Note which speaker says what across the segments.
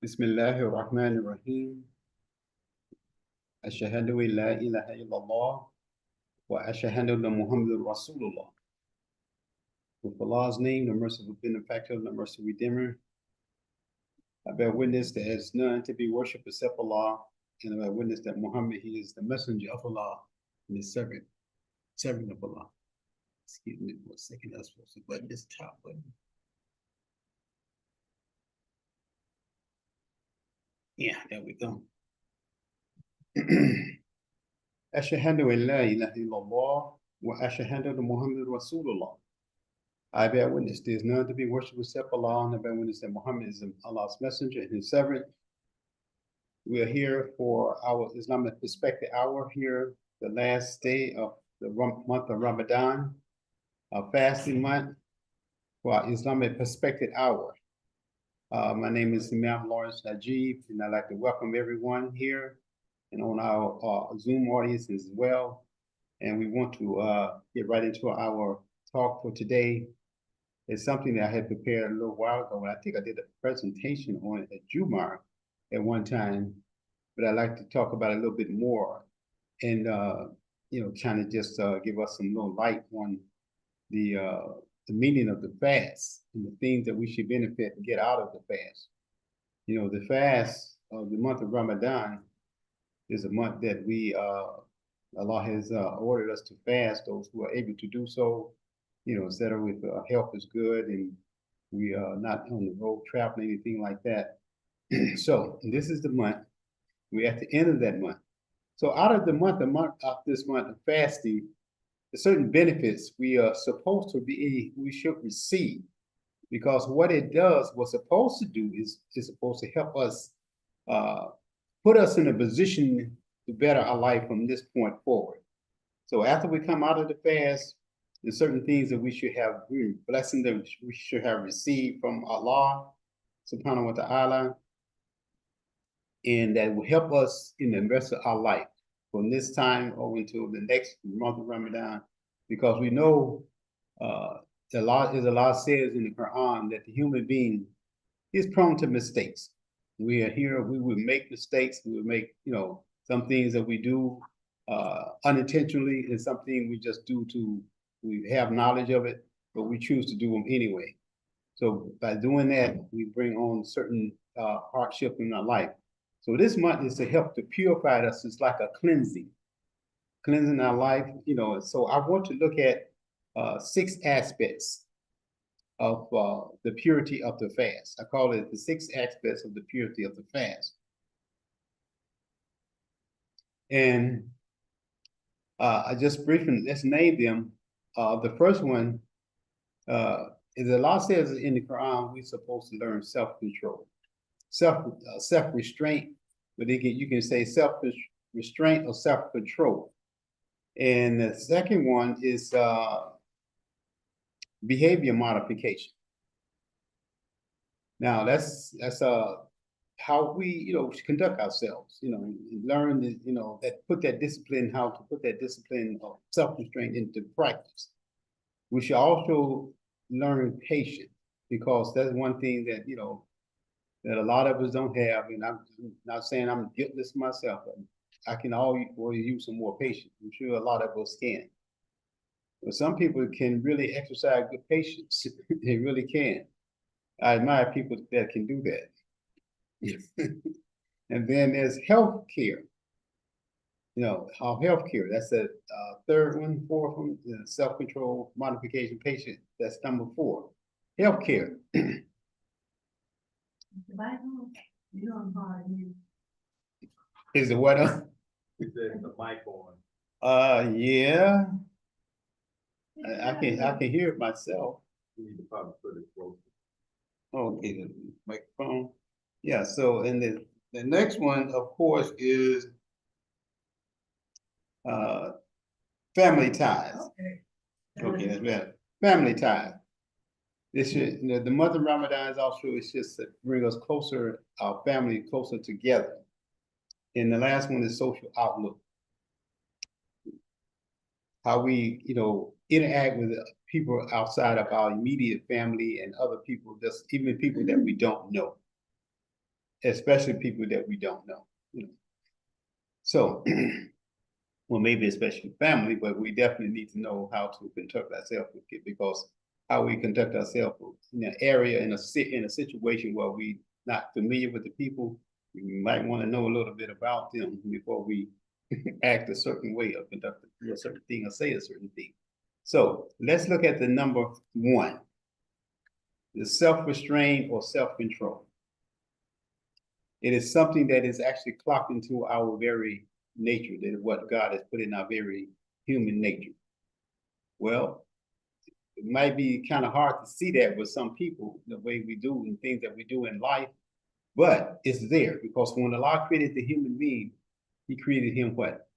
Speaker 1: Bismillahir Rahmanir Rahim. Ashhadu an la ilaha illallah wa ashhadu anna Muhammadur Rasulullah. With Allah's name, the merciful benefactor, the merciful redeemer, I bear witness that there is none to be worshipped except Allah, and I bear witness that Muhammad, he is the messenger of Allah and his servant of Allah. Excuse me for a second, I was supposed to button this top button. Yeah, there we go. Ashhadu an la ilaha illallah wa ashhadu anna Muhammadur Rasulullah. I bear witness there is none to be worshipped except Allah, and I bear witness that Muhammad is Allah's messenger and his servant. We are here for our Islamic Perspective Hour here, the last day of the month of Ramadan, a fasting month for our Islamic Perspective Hour. My name is Imam Lawrence Najib, and I'd like to welcome everyone here and on our Zoom audience as well. And we want to get right into our talk for today. It's something that I had prepared a little while ago, and I think I did a presentation on it at Jumah at one time, but I'd like to talk about it a little bit more and, kind of just give us some little light on the meaning of the fast and the things that we should benefit and get out of the fast. You know, the fast of the month of Ramadan is a month that Allah has ordered us to fast, those who are able to do so, instead of with health is good and we are not on the road traveling, anything like that. So this is the month. We're at the end of that month. So out of this month of fasting, the certain benefits we are supposed to we should receive, because what it does, what's supposed to do is supposed to help us, put us in a position to better our life from this point forward. So after we come out of the fast, there's certain things that we should have, blessings that we should have received from Allah, subhanahu wa ta'ala, and that will help us in the rest of our life from this time over until the next month of Ramadan, because we know Allah says in the Quran that the human being is prone to mistakes. We are here, we would make mistakes, we would make, some things that we do unintentionally, and something we just do we have knowledge of it, but we choose to do them anyway. So by doing that, we bring on certain hardship in our life. So this month is to help to purify us. It's like a cleansing our life, So I want to look at 6 aspects of the purity of the fast. I call it the 6 aspects of the purity of the fast. And I just briefly, let's name them. The first one is Allah says in the Quran, we're supposed to learn self-control, self-restraint, but you can say self-restraint or self-control. And the second one is behavior modification. Now that's how we conduct ourselves, learn that put that discipline, how to put that discipline of self-restraint into practice. We should also learn patience, because that's one thing that that a lot of us don't have. And I'm not saying I'm guiltless myself, but I can always use some more patience. I'm sure a lot of us can. But some people can really exercise good patience. They really can. I admire people that can do that. And then there's health care. Our health care, that's the third one, fourth one, self-control, modification, patient, that's number 4. Health care. Is it what?
Speaker 2: Is the mic on?
Speaker 1: Yeah. I can hear it myself.
Speaker 2: You need to probably put it closer.
Speaker 1: Okay, the microphone. Yeah, so and the next one, of course, is family ties. Okay, that's better. Family ties. This should, the month of Ramadan is also, it's just to bring us closer, our family closer together. And the last one is social outlook. How we, interact with people outside of our immediate family and other people, just even people that we don't know, especially people that we don't know. So, well, maybe especially family, but we definitely need to know how to conduct ourselves with it, because how we conduct ourselves in an area, in a situation where we're not familiar with the people, we might want to know a little bit about them before we act a certain way or conduct a certain thing or say a certain thing. So let's look at the number 1, the self-restraint or self-control. It is something that is actually clocked into our very nature, that is what God has put in our very human nature. Well, it might be kind of hard to see that with some people, the way we do and things that we do in life, but it's there, because when Allah created the human being, he created him what?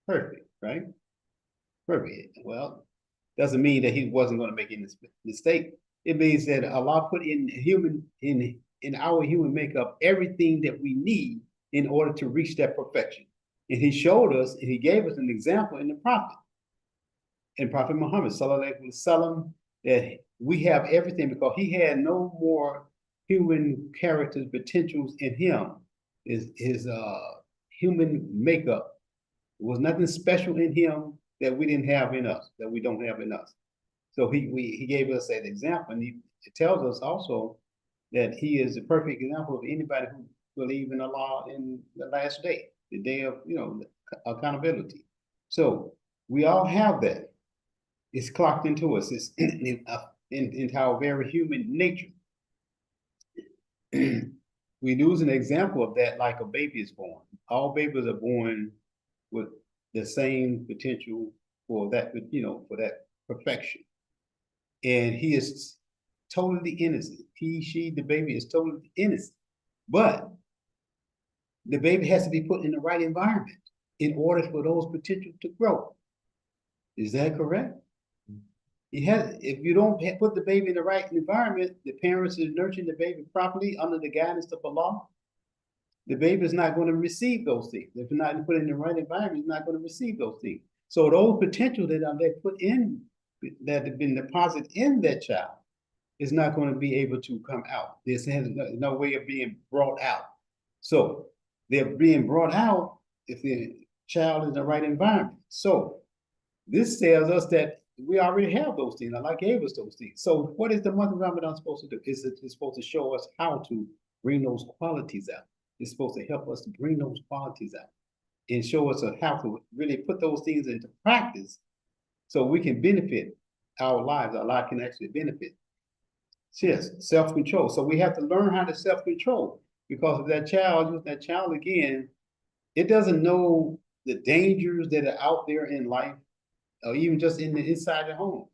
Speaker 1: Perfect, right? Perfect. Well, doesn't mean that he wasn't going to make any mistake. It means that Allah put in our human makeup everything that we need in order to reach that perfection. And he showed us, and he gave us an example in the Prophet. In Prophet Muhammad sallallahu alaihi wasallam, that we have everything, because he had no more human characters, potentials in him. His human makeup, there was nothing special in him that we didn't have in us, that we don't have in us. So he gave us that example, and it tells us also that he is a perfect example of anybody who believes in Allah in the last day, the day of accountability. So we all have that. It's clocked into us. It's into our very human nature. We use an example of that like a baby is born. All babies are born with the same potential for that, for that perfection. And he is totally innocent. The baby is totally innocent. But the baby has to be put in the right environment in order for those potentials to grow. Is that correct? If you don't put the baby in the right environment, the parents is nurturing the baby properly under the guidance of Allah, the baby is not going to receive those things. If you're not put in the right environment, it's not going to receive those things. So those potential that they put in, that have been deposited in that child, is not going to be able to come out. This has no way of being brought out. So they're being brought out if the child is in the right environment. So this tells us that we already have those things. Allah gave us those things. So what is the month of Ramadan supposed to do? It's supposed to show us how to bring those qualities out. It's supposed to help us to bring those qualities out and show us how to really put those things into practice so we can benefit our lives. Our life can actually benefit. Yes, self-control. So we have to learn how to self-control, because if that child again, it doesn't know the dangers that are out there in life, or even just inside the home.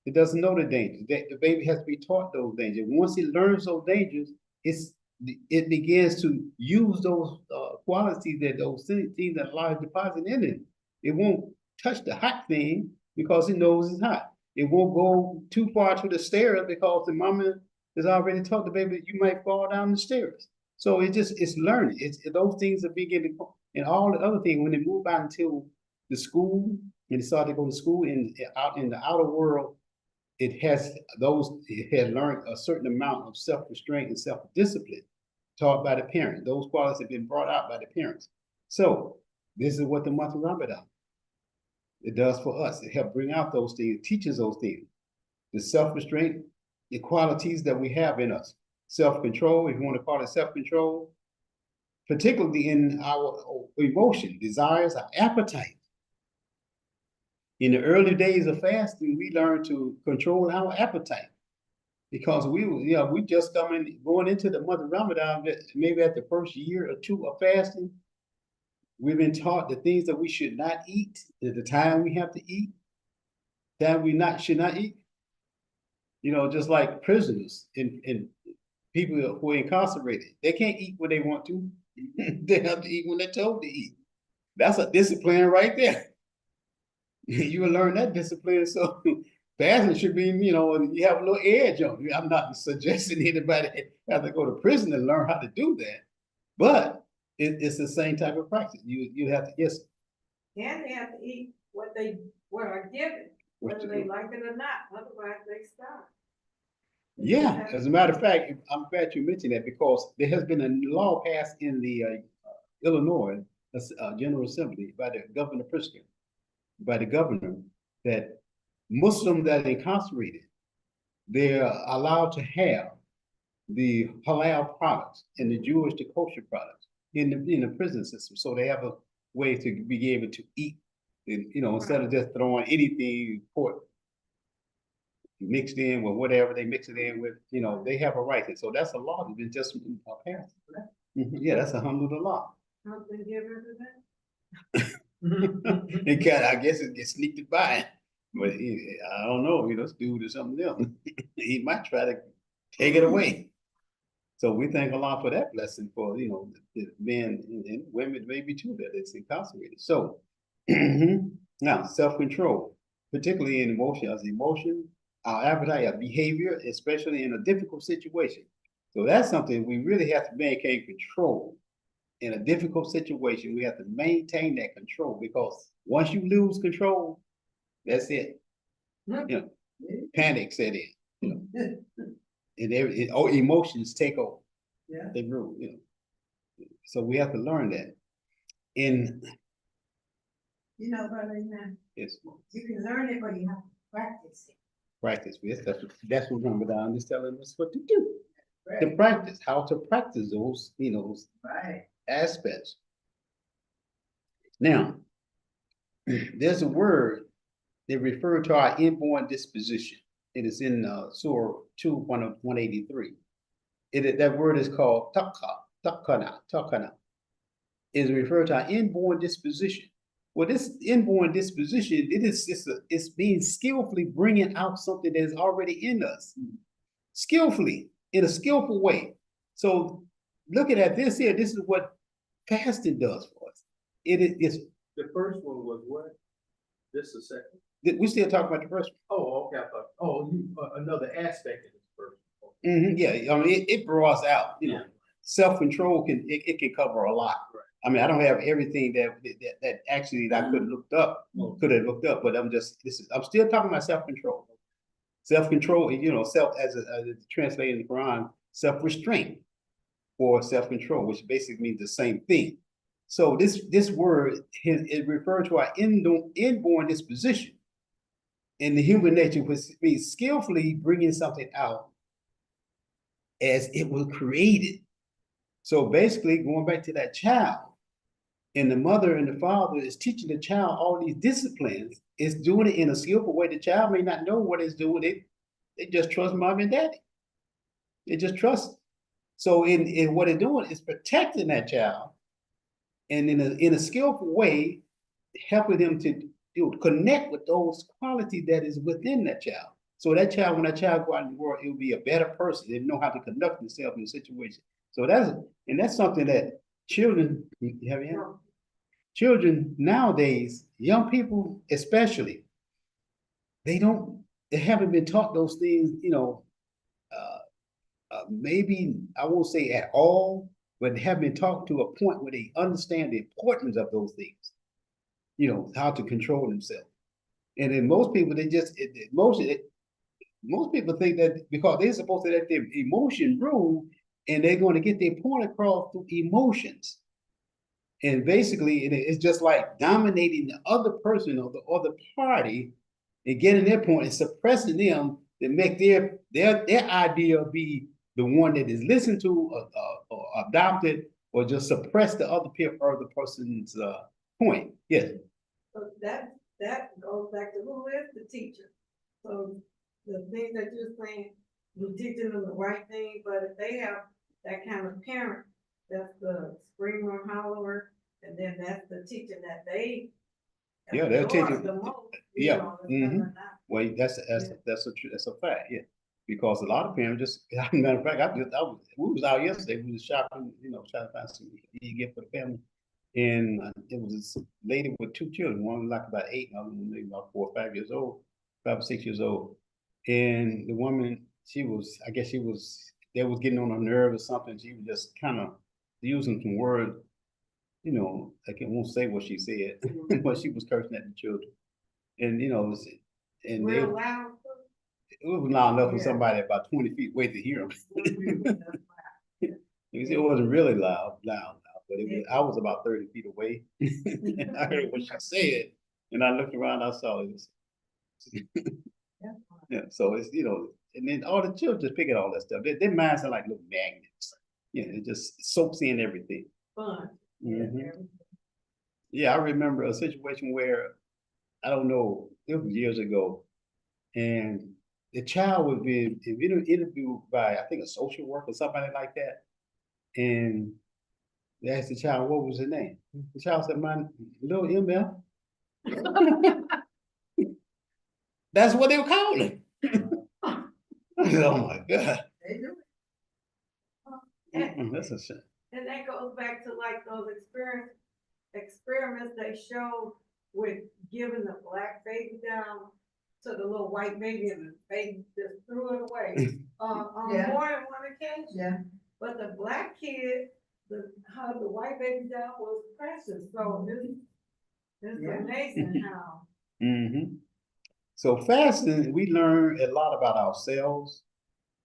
Speaker 1: It doesn't know the dangers. The baby has to be taught those dangers. Once it learns those dangers, it begins to use those qualities, those things that Allah has deposited in it. It won't touch the hot thing because it knows it's hot. It won't go too far to the stairs because the mama has already taught the baby you might fall down the stairs. So it's learning. Those things are beginning, and all the other things when they move out into the school and they start to go to school and out in the outer world, it has learned a certain amount of self-restraint and self-discipline taught by the parent. Those qualities have been brought out by the parents. So this is what the month of Ramadan it does for us. It helps bring out those things, teaches those things. The self-restraint, the qualities that we have in us. Self-control, if you want to call it self-control, particularly in our emotion, desires, our appetite. In the early days of fasting, we learned to control our appetite, because we just going into the month of Ramadan, maybe at the first year or two of fasting, we've been taught the things that we should not eat, at the time we have to eat, that we should not eat. Just like prisoners and people who are incarcerated, they can't eat when they want to. They have to eat when they're told to eat. That's a discipline right there. You will learn that discipline. So fasting should be, you have a little edge on you. I'm not suggesting anybody have to go to prison to learn how to do that, but it's the same type of practice. You have to, yes.
Speaker 3: And they have to eat what they were given. whether they like it or not, otherwise they stop.
Speaker 1: Yeah, as a matter of fact, I'm glad you mentioned that because there has been a law passed in the Illinois General Assembly by the governor Pritzker, by the governor, that Muslims that are incarcerated, they're allowed to have the halal products and the Jewish, the kosher products in the prison system. So they have a way to be able to eat, and, instead of just throwing anything pork mixed in with whatever they mix it in with, they have a right to. So that's a law that's been just passed. Yeah, that's alhamdulillah.
Speaker 3: How they get rid of that?
Speaker 1: I guess it gets sneaked by, but I don't know. This dude or something else. He might try to take it away. So we thank Allah for that blessing for the men and women maybe too that it's incarcerated. So now self-control, particularly in emotion, our appetite, our behavior, especially in a difficult situation. So that's something we really have to maintain control. In a difficult situation, we have to maintain that control because once you lose control, that's it. Panic set in. And emotions take over.
Speaker 3: Yeah.
Speaker 1: They rule. So we have to learn that.
Speaker 3: Brother,
Speaker 1: yes,
Speaker 3: you can learn it, but you have to practice it.
Speaker 1: Practice. Yes, that's what Ramadan is telling us what to do. Right. To practice, how to practice those,
Speaker 3: right,
Speaker 1: aspects. Now, there's a word that refers to our inborn disposition. It is in Surah 2, 183. That word is called takana. It is referred to our inborn disposition. Well, this inborn disposition, it's being skillfully bringing out something that is already in us. Skillfully, in a skillful way. So looking at this here, this is what fasting does for us. It's
Speaker 2: the first one was what? This the second?
Speaker 1: We still talking about the first
Speaker 2: one. Oh, okay. I thought, another aspect of this first
Speaker 1: one. Yeah, I mean, it draws out, self-control can cover a lot.
Speaker 2: Right.
Speaker 1: I mean, I don't have everything that actually I could have looked up, but I'm still talking about self-control. Self-control, self as translated in the Quran, self-restraint or self-control, which basically means the same thing. So this word is referred to our inborn disposition in the human nature, which means skillfully bringing something out as it was created. So basically, going back to that child, and the mother and the father is teaching the child all these disciplines. It's doing it in a skillful way. The child may not know what it's doing. They just trust mom and daddy. They just trust. So in what they're doing is protecting that child, and in a skillful way, helping them to connect with those qualities that is within that child. So that child, when that child go out in the world, it will be a better person. They know how to conduct themselves in a situation. So that's something that children, children nowadays, young people especially, they haven't been taught those things, maybe I won't say at all, but have been taught to a point where they understand the importance of those things, how to control themselves. And then most people, most people think that because they're supposed to let their emotion rule and they're going to get their point across through emotions. And basically, it's just like dominating the other person or the other party and getting their point and suppressing them to make their idea be the one that is listened to or adopted, or just suppress the other person's point. Yes.
Speaker 3: So that goes back to who is the teacher. So the thing that you're saying, you're teaching them the right thing, but if they have that kind of parent, that's the screamer, hollerer, and then that's the teaching that they
Speaker 1: they'll teach you
Speaker 3: the most.
Speaker 1: Well, that's a fact. Yeah, because a lot of parents just, as a matter of fact, we was out yesterday. We was shopping, trying to find some to get for the family, and it was this lady with two children. One was like about 8, and the other one maybe about 4 or 5 years old, 5 or 6 years old. And the woman, they was getting on her nerve or something. She was just kind of using some words, I won't say what she said, but she was cursing at the children. And, And
Speaker 3: Real loud.
Speaker 1: it was loud enough for
Speaker 3: Yeah.
Speaker 1: somebody about 20 feet away to hear them.
Speaker 3: That's
Speaker 1: You see, it wasn't really loud, but I was about 30 feet away. And I heard what she said, and I looked around, I saw it. Yeah, so it's, and then all the children just picking all that stuff. Their minds are like little magnets. Yeah, it just soaks in everything.
Speaker 3: fun.
Speaker 1: Mhm. Yeah, I remember a situation where, I don't know, it was years ago, and the child was being interviewed by, I think, a social worker or somebody like that. And they asked the child, what was his name? The child said, my little MF. That's what they were calling him. I said, oh my God.
Speaker 3: They do.
Speaker 1: That's a shame.
Speaker 3: And that goes back to like those experiments they showed with giving the black baby down to the little white baby, and the baby just threw it away. On
Speaker 4: Yeah.
Speaker 3: more than one occasion.
Speaker 4: Yeah.
Speaker 3: But the black kid, how the white baby down was precious, so it's
Speaker 4: Yeah.
Speaker 3: amazing how.
Speaker 1: Mm-hmm. So fasting, we learn a lot about ourselves.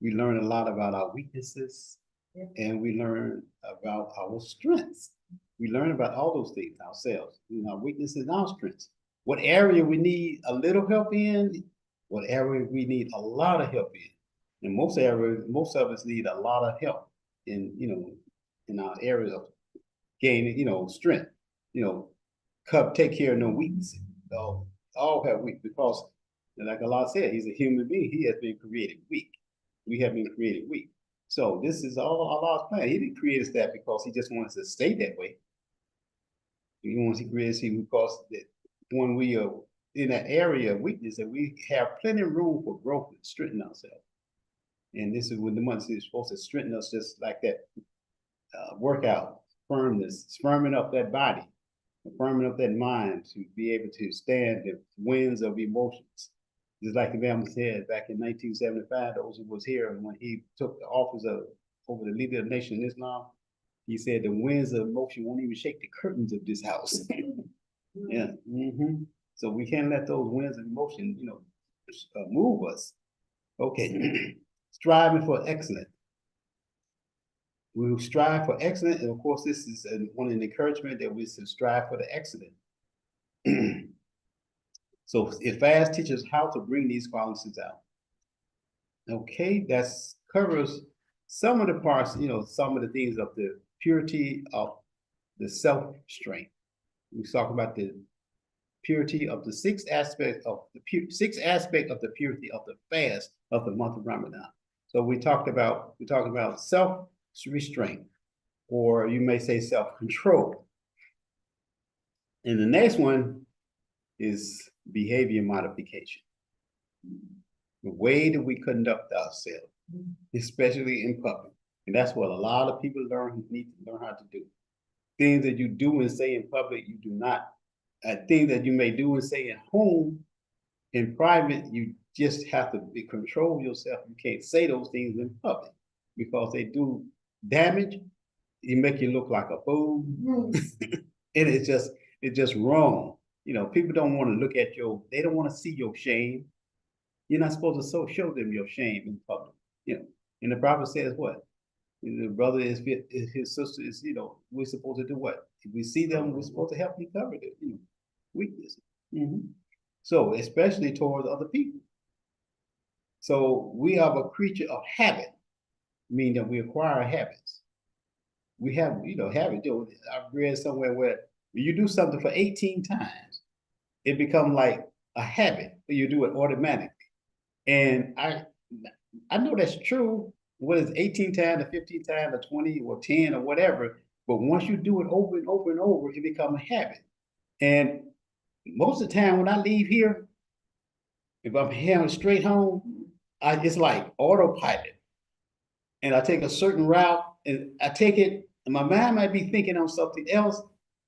Speaker 1: We learn a lot about our weaknesses,
Speaker 3: Yeah.
Speaker 1: and we learn about our strengths. We learn about all those things ourselves, our weaknesses and our strengths. What area we need a little help in, what area we need a lot of help in. In most areas, most of us need a lot of help in, in our area of gaining, strength. Take care of no weaknesses. All have weak because, like Allah said, he's a human being. He has been created weak. We have been created weak. So this is all Allah's plan. He didn't create us that because he just wants us to stay that way. He wants to create us because that when we are in that area of weakness, that we have plenty of room for growth and strengthen ourselves. And this is when the month is supposed to strengthen us, just like that workout, firmness, firming up that body, firming up that mind to be able to stand the winds of emotions. Just like the Bama said back in 1975, those who was here, and when he took the office of over the leader of the nation in Islam, he said the winds of emotion won't even shake the curtains of this house. Yeah. Mm-hmm. So we can't let those winds of emotion, move us. Okay. Striving for excellence. We will strive for excellence, and of course, this is one of the encouragement that we should strive for the excellent. So if fast teaches how to bring these qualities out. Okay, that covers some of the parts, some of the things of the purity of the self-strength. We talk about the purity of the sixth aspect of the purity of the fast of the month of Ramadan. So we talked about self-restraint, or you may say self-control. And the next one is behavior modification. The way that we conduct ourselves, especially in public. And that's what a lot of people need to learn how to do. Things that you do and say in public, you do not. Things that you may do and say at home, in private, you just have to control yourself. You can't say those things in public because they do damage. You make you look like a fool. And it's just wrong. People don't want to look at they don't want to see your shame. You're not supposed to show them your shame in public. And the Prophet says what? The brother is his sister is, we're supposed to do what? If we see them, we're supposed to help them cover their, weakness. So, especially towards other people. So we are a creature of habit, meaning that we acquire habits. We have, habit. I've read somewhere where you do something for 18 times, it becomes like a habit. You do it automatically. And I know that's true. What is 18 times or 15 times or 20 or 10 or whatever. But once you do it over and over and over, it becomes a habit. And most of the time when I leave here, if I'm heading straight home, it's like autopilot. And I take a certain route and I take it, and my mind might be thinking on something else,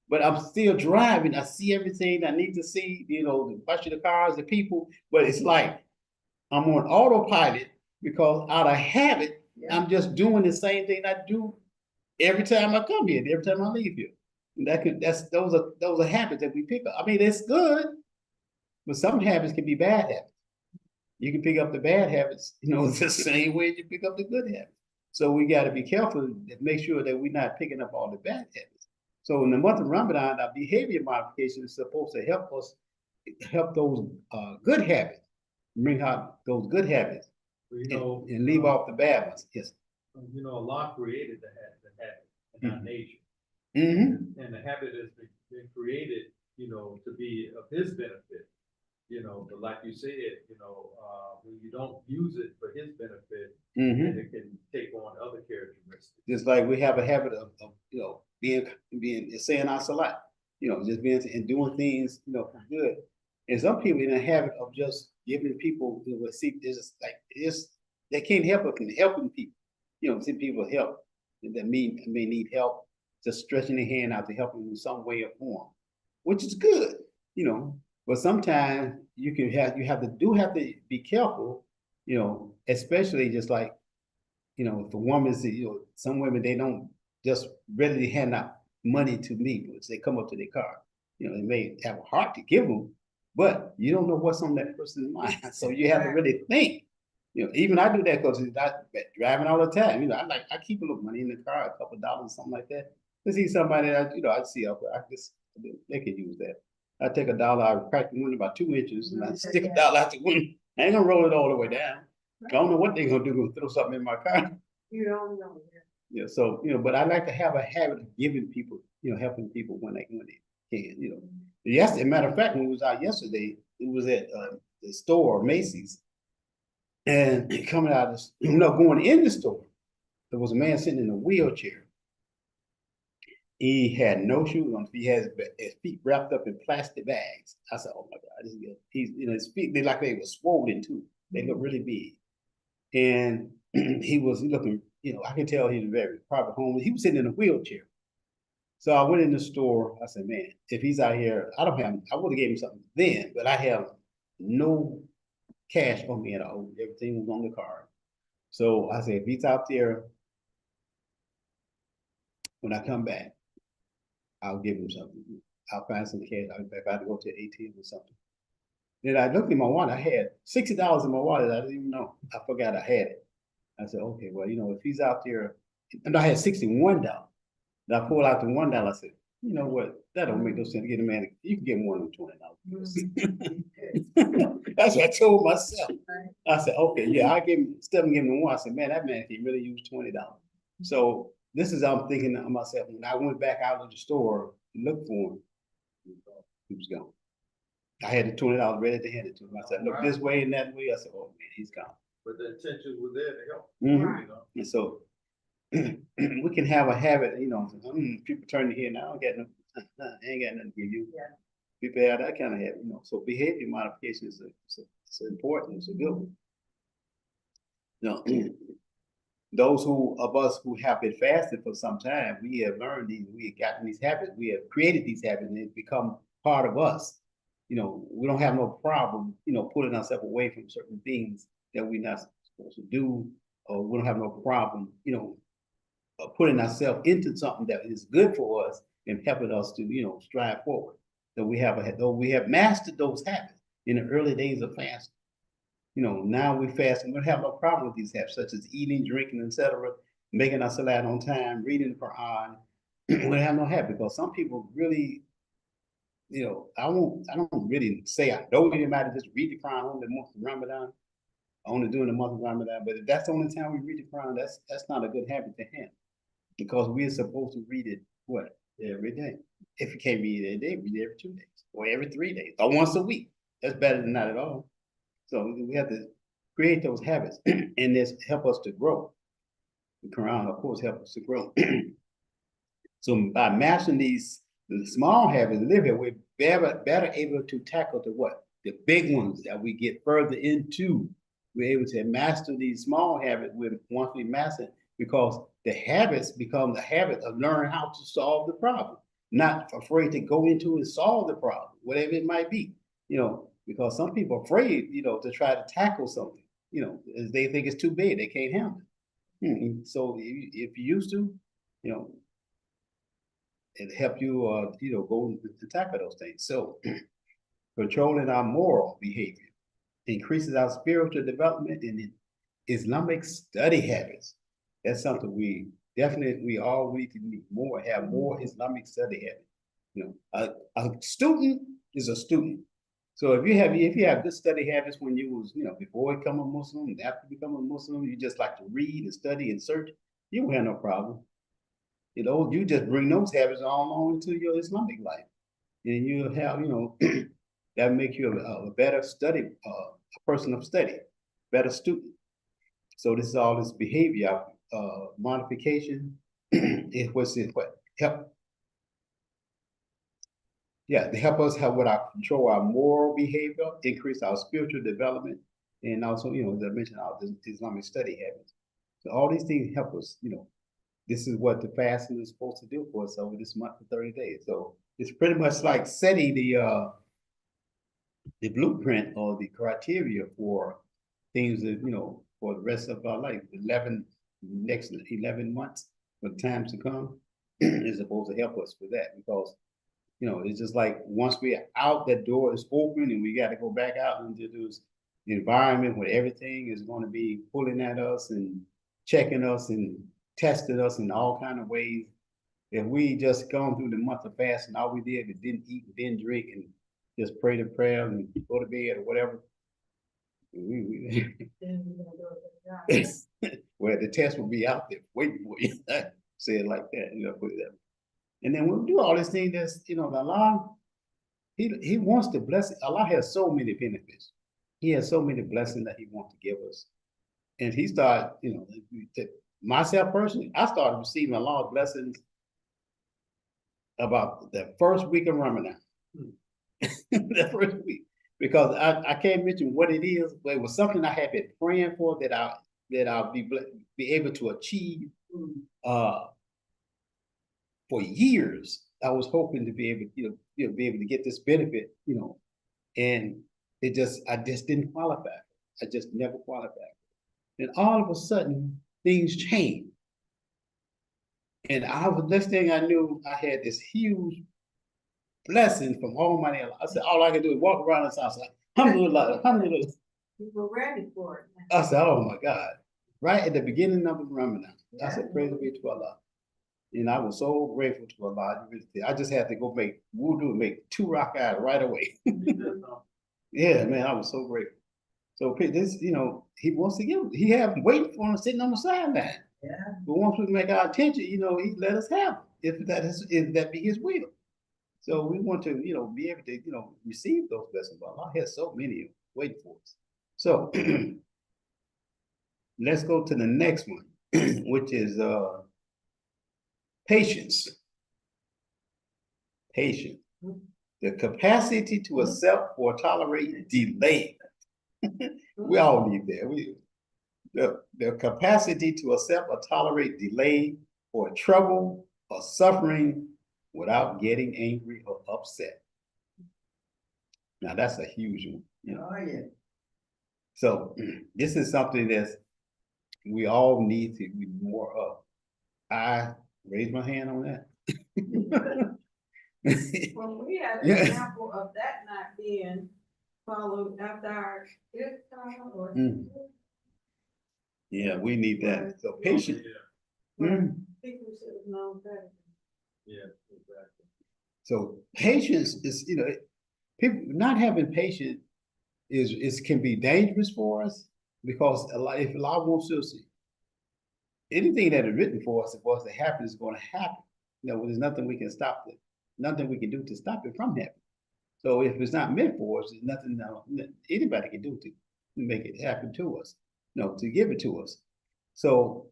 Speaker 1: but I'm still driving. I see everything I need to see, the bunch of the cars, the people, but it's like I'm on autopilot because out of habit, I'm just doing the same thing I do every time I come here, every time I leave here. And those are habits that we pick up. I mean, it's good, but some habits can be bad habits. you can pick up the bad habits, the same way you pick up the good habits. So we got to be careful to make sure that we're not picking up all the bad habits. So in the month of Ramadan, our behavior modification is supposed to help us help those good habits, bring out those good habits, and leave off the bad ones. Yes.
Speaker 2: Allah created the habit in our nature.
Speaker 1: Mm-hmm.
Speaker 2: And the habit has been created, to be of His benefit. But like you said, when you don't use it for His benefit, then it can take on other characteristics.
Speaker 1: Just like we have a habit of being saying our salat, just being and doing things, for good. And some people in the habit of just giving people, see, it's like they can't help it from helping people. See people help that may need help, just stretching their hand out to help them in some way or form, which is good, But sometimes you have to be careful, especially just like, if a woman's, some women, they don't just readily hand out money to me, but they come up to their car. They may have a heart to give them, but you don't know what's on that person's mind. So you have to really think. Even I do that because I driving all the time. I keep a little money in the car, a couple of dollars, something like that. To see somebody that I see up there, they could use that. I take $1, I crack the window about 2 inches, and I stick $1 out the window. I ain't gonna roll it all the way down. I don't know what they're gonna do, gonna throw something in my car.
Speaker 3: You don't know.
Speaker 1: Yeah, so but I like to have a habit of giving people, helping people when they can, Yes, as a matter of fact, when we was out yesterday, it was at the store, Macy's, and coming out of going in the store, there was a man sitting in a wheelchair. He had no shoes on. He had his feet wrapped up in plastic bags. I said, "Oh my God, this is good." He's his feet, they were swollen too. They look really big. And he was looking, I can tell he's very private home. He was sitting in a wheelchair. So I went in the store. I said, man, if he's out here, I would have gave him something then, but I have no cash on me at all. Everything was on the card. So I said, if he's out there, when I come back, I'll give him something. I'll find some cash. If I have to go to the ATM or something. Then I looked in my wallet. I had $60 in my wallet. I didn't even know. I forgot I had it. I said, okay, well, if he's out there, and I had $61. And I pulled out the $1. I said, you know what? That don't make no sense. Get a man, you can get more than $20. That's what I told myself. I said, okay, yeah, instead of giving him one, I said, man, that man can really use $20. So this is, I'm thinking to myself, when I went back out of the store to look for him, he was gone. I had the $20 ready to hand it to him. I said, look this way and that way. I said, oh man, he's gone.
Speaker 2: But the intentions were there to help.
Speaker 1: Mm-hmm. And so we can have a habit, people turn to here now, I ain't got nothing to give you.
Speaker 3: Yeah.
Speaker 1: People have that kind of habit, So behavior modification is important, it's a good one. Those of us who have been fasting for some time, we have learned we have gotten these habits, we have created these habits, and they've become part of us. We don't have no problem, pulling ourselves away from certain things that we're not supposed to do, or we don't have no problem, putting ourselves into something that is good for us and helping us to, strive forward. So we have mastered those habits in the early days of fasting. Now we fast and we don't have no problem with these habits, such as eating, drinking, etc., making our salat on time, reading the Quran. We don't have no habit because some people really, I don't really say I know anybody just read the Quran on the month of Ramadan, only during the month of Ramadan. But if that's the only time we read the Quran, that's not a good habit to have, because we're supposed to read it every day. If you can't read it every day, read it every 2 days or every 3 days or once a week. That's better than not at all. So we have to create those habits, and this help us to grow. The Quran, of course, helps us to grow. So by mastering the small habits, live here, we're better able to tackle the big ones that we get further into. We're able to master these small habits once we master it, because the habits become the habit of learning how to solve the problem, not afraid to go into and solve the problem, whatever it might be, because some people are afraid, to try to tackle something, they think it's too big, they can't handle it. So if you used to, it help you, go to tackle those things. So controlling our moral behavior. increases our spiritual development and Islamic study habits. That's something we all need to need more, have more Islamic study habits. You know, a student is a student. So if you have good study habits when you was, you know, before you become a Muslim and after you become a Muslim, you just like to read and study and search, you won't have no problem. You know, you just bring those habits on into your Islamic life. And you'll have, you know, that make you a better study, a person of study, better student. So this is all this behavior modification. It was it what help. Yeah, they help us have what I control our moral behavior, increase our spiritual development, and also, you know, as I mentioned, our Islamic study habits. So all these things help us, you know. This is what the fasting is supposed to do for us over this month for 30 days. So it's pretty much like setting the blueprint or the criteria for things that, you know, for the rest of our life. Next 11 months, for times to come, is supposed to help us with that, because, you know, it's just like once we're out, that door is open and we got to go back out into this environment where everything is going to be pulling at us and checking us and testing us in all kind of ways. If we just gone through the month of fasting, all we did is didn't eat, didn't drink, and just pray the prayer and go to bed or whatever, well, the test will be out there waiting for you. Say it like that, you know, put it that way. And then when we do all these things, that's, you know, Allah, he wants to bless it. Allah has so many benefits. He has so many blessings that he wants to give us. And he started, you know, myself personally, I started receiving Allah's blessings about the first week of Ramadan. The first week. Because I can't mention what it is, but it was something I had been praying for that I'll be able to achieve for years. I was hoping to be able, be able to get this benefit, you know, and I just didn't qualify. I just never qualified. And all of a sudden, things changed. And next thing I knew, I had this huge blessing from Almighty Allah. I said, all I could do is walk around this house like, alhamdulillah, alhamdulillah.
Speaker 3: You were ready for it.
Speaker 1: I said, oh my God. Right at the beginning of the Ramadan, I said, praise be to Allah. And I was so grateful to Allah. I just had to go make wudu, make 2 rak'ahs right away. Yeah, man, I was so grateful. So this, you know, he wants to give, he have waiting for him sitting on the sideline.
Speaker 3: Yeah.
Speaker 1: But once we make our attention, you know, he let us have it, if that be his will. So we want to, you know, be able to, you know, receive those blessings. Allah has so many of them waiting for us. So let's go to the next one, which is patience. Patience. The capacity to accept or tolerate delay. We all need that. The capacity to accept or tolerate delay or trouble or suffering without getting angry or upset. Now that's a huge one. You know? Oh, yeah. So this is something that we all need to be more of. I raise my hand on that.
Speaker 3: Well, we had an example of that not being followed after our or
Speaker 1: yeah, we need that. So patience.
Speaker 3: People should have known better.
Speaker 2: Yeah, exactly.
Speaker 1: So patience is, you know, people not having patience is can be dangerous for us, because if Allah wants us, anything that is written for us, if what's to happen is going to happen. You know, there's nothing we can stop it, nothing we can do to stop it from happening. So if it's not meant for us, there's nothing anybody can do to make it happen to us, you know, to give it to us. So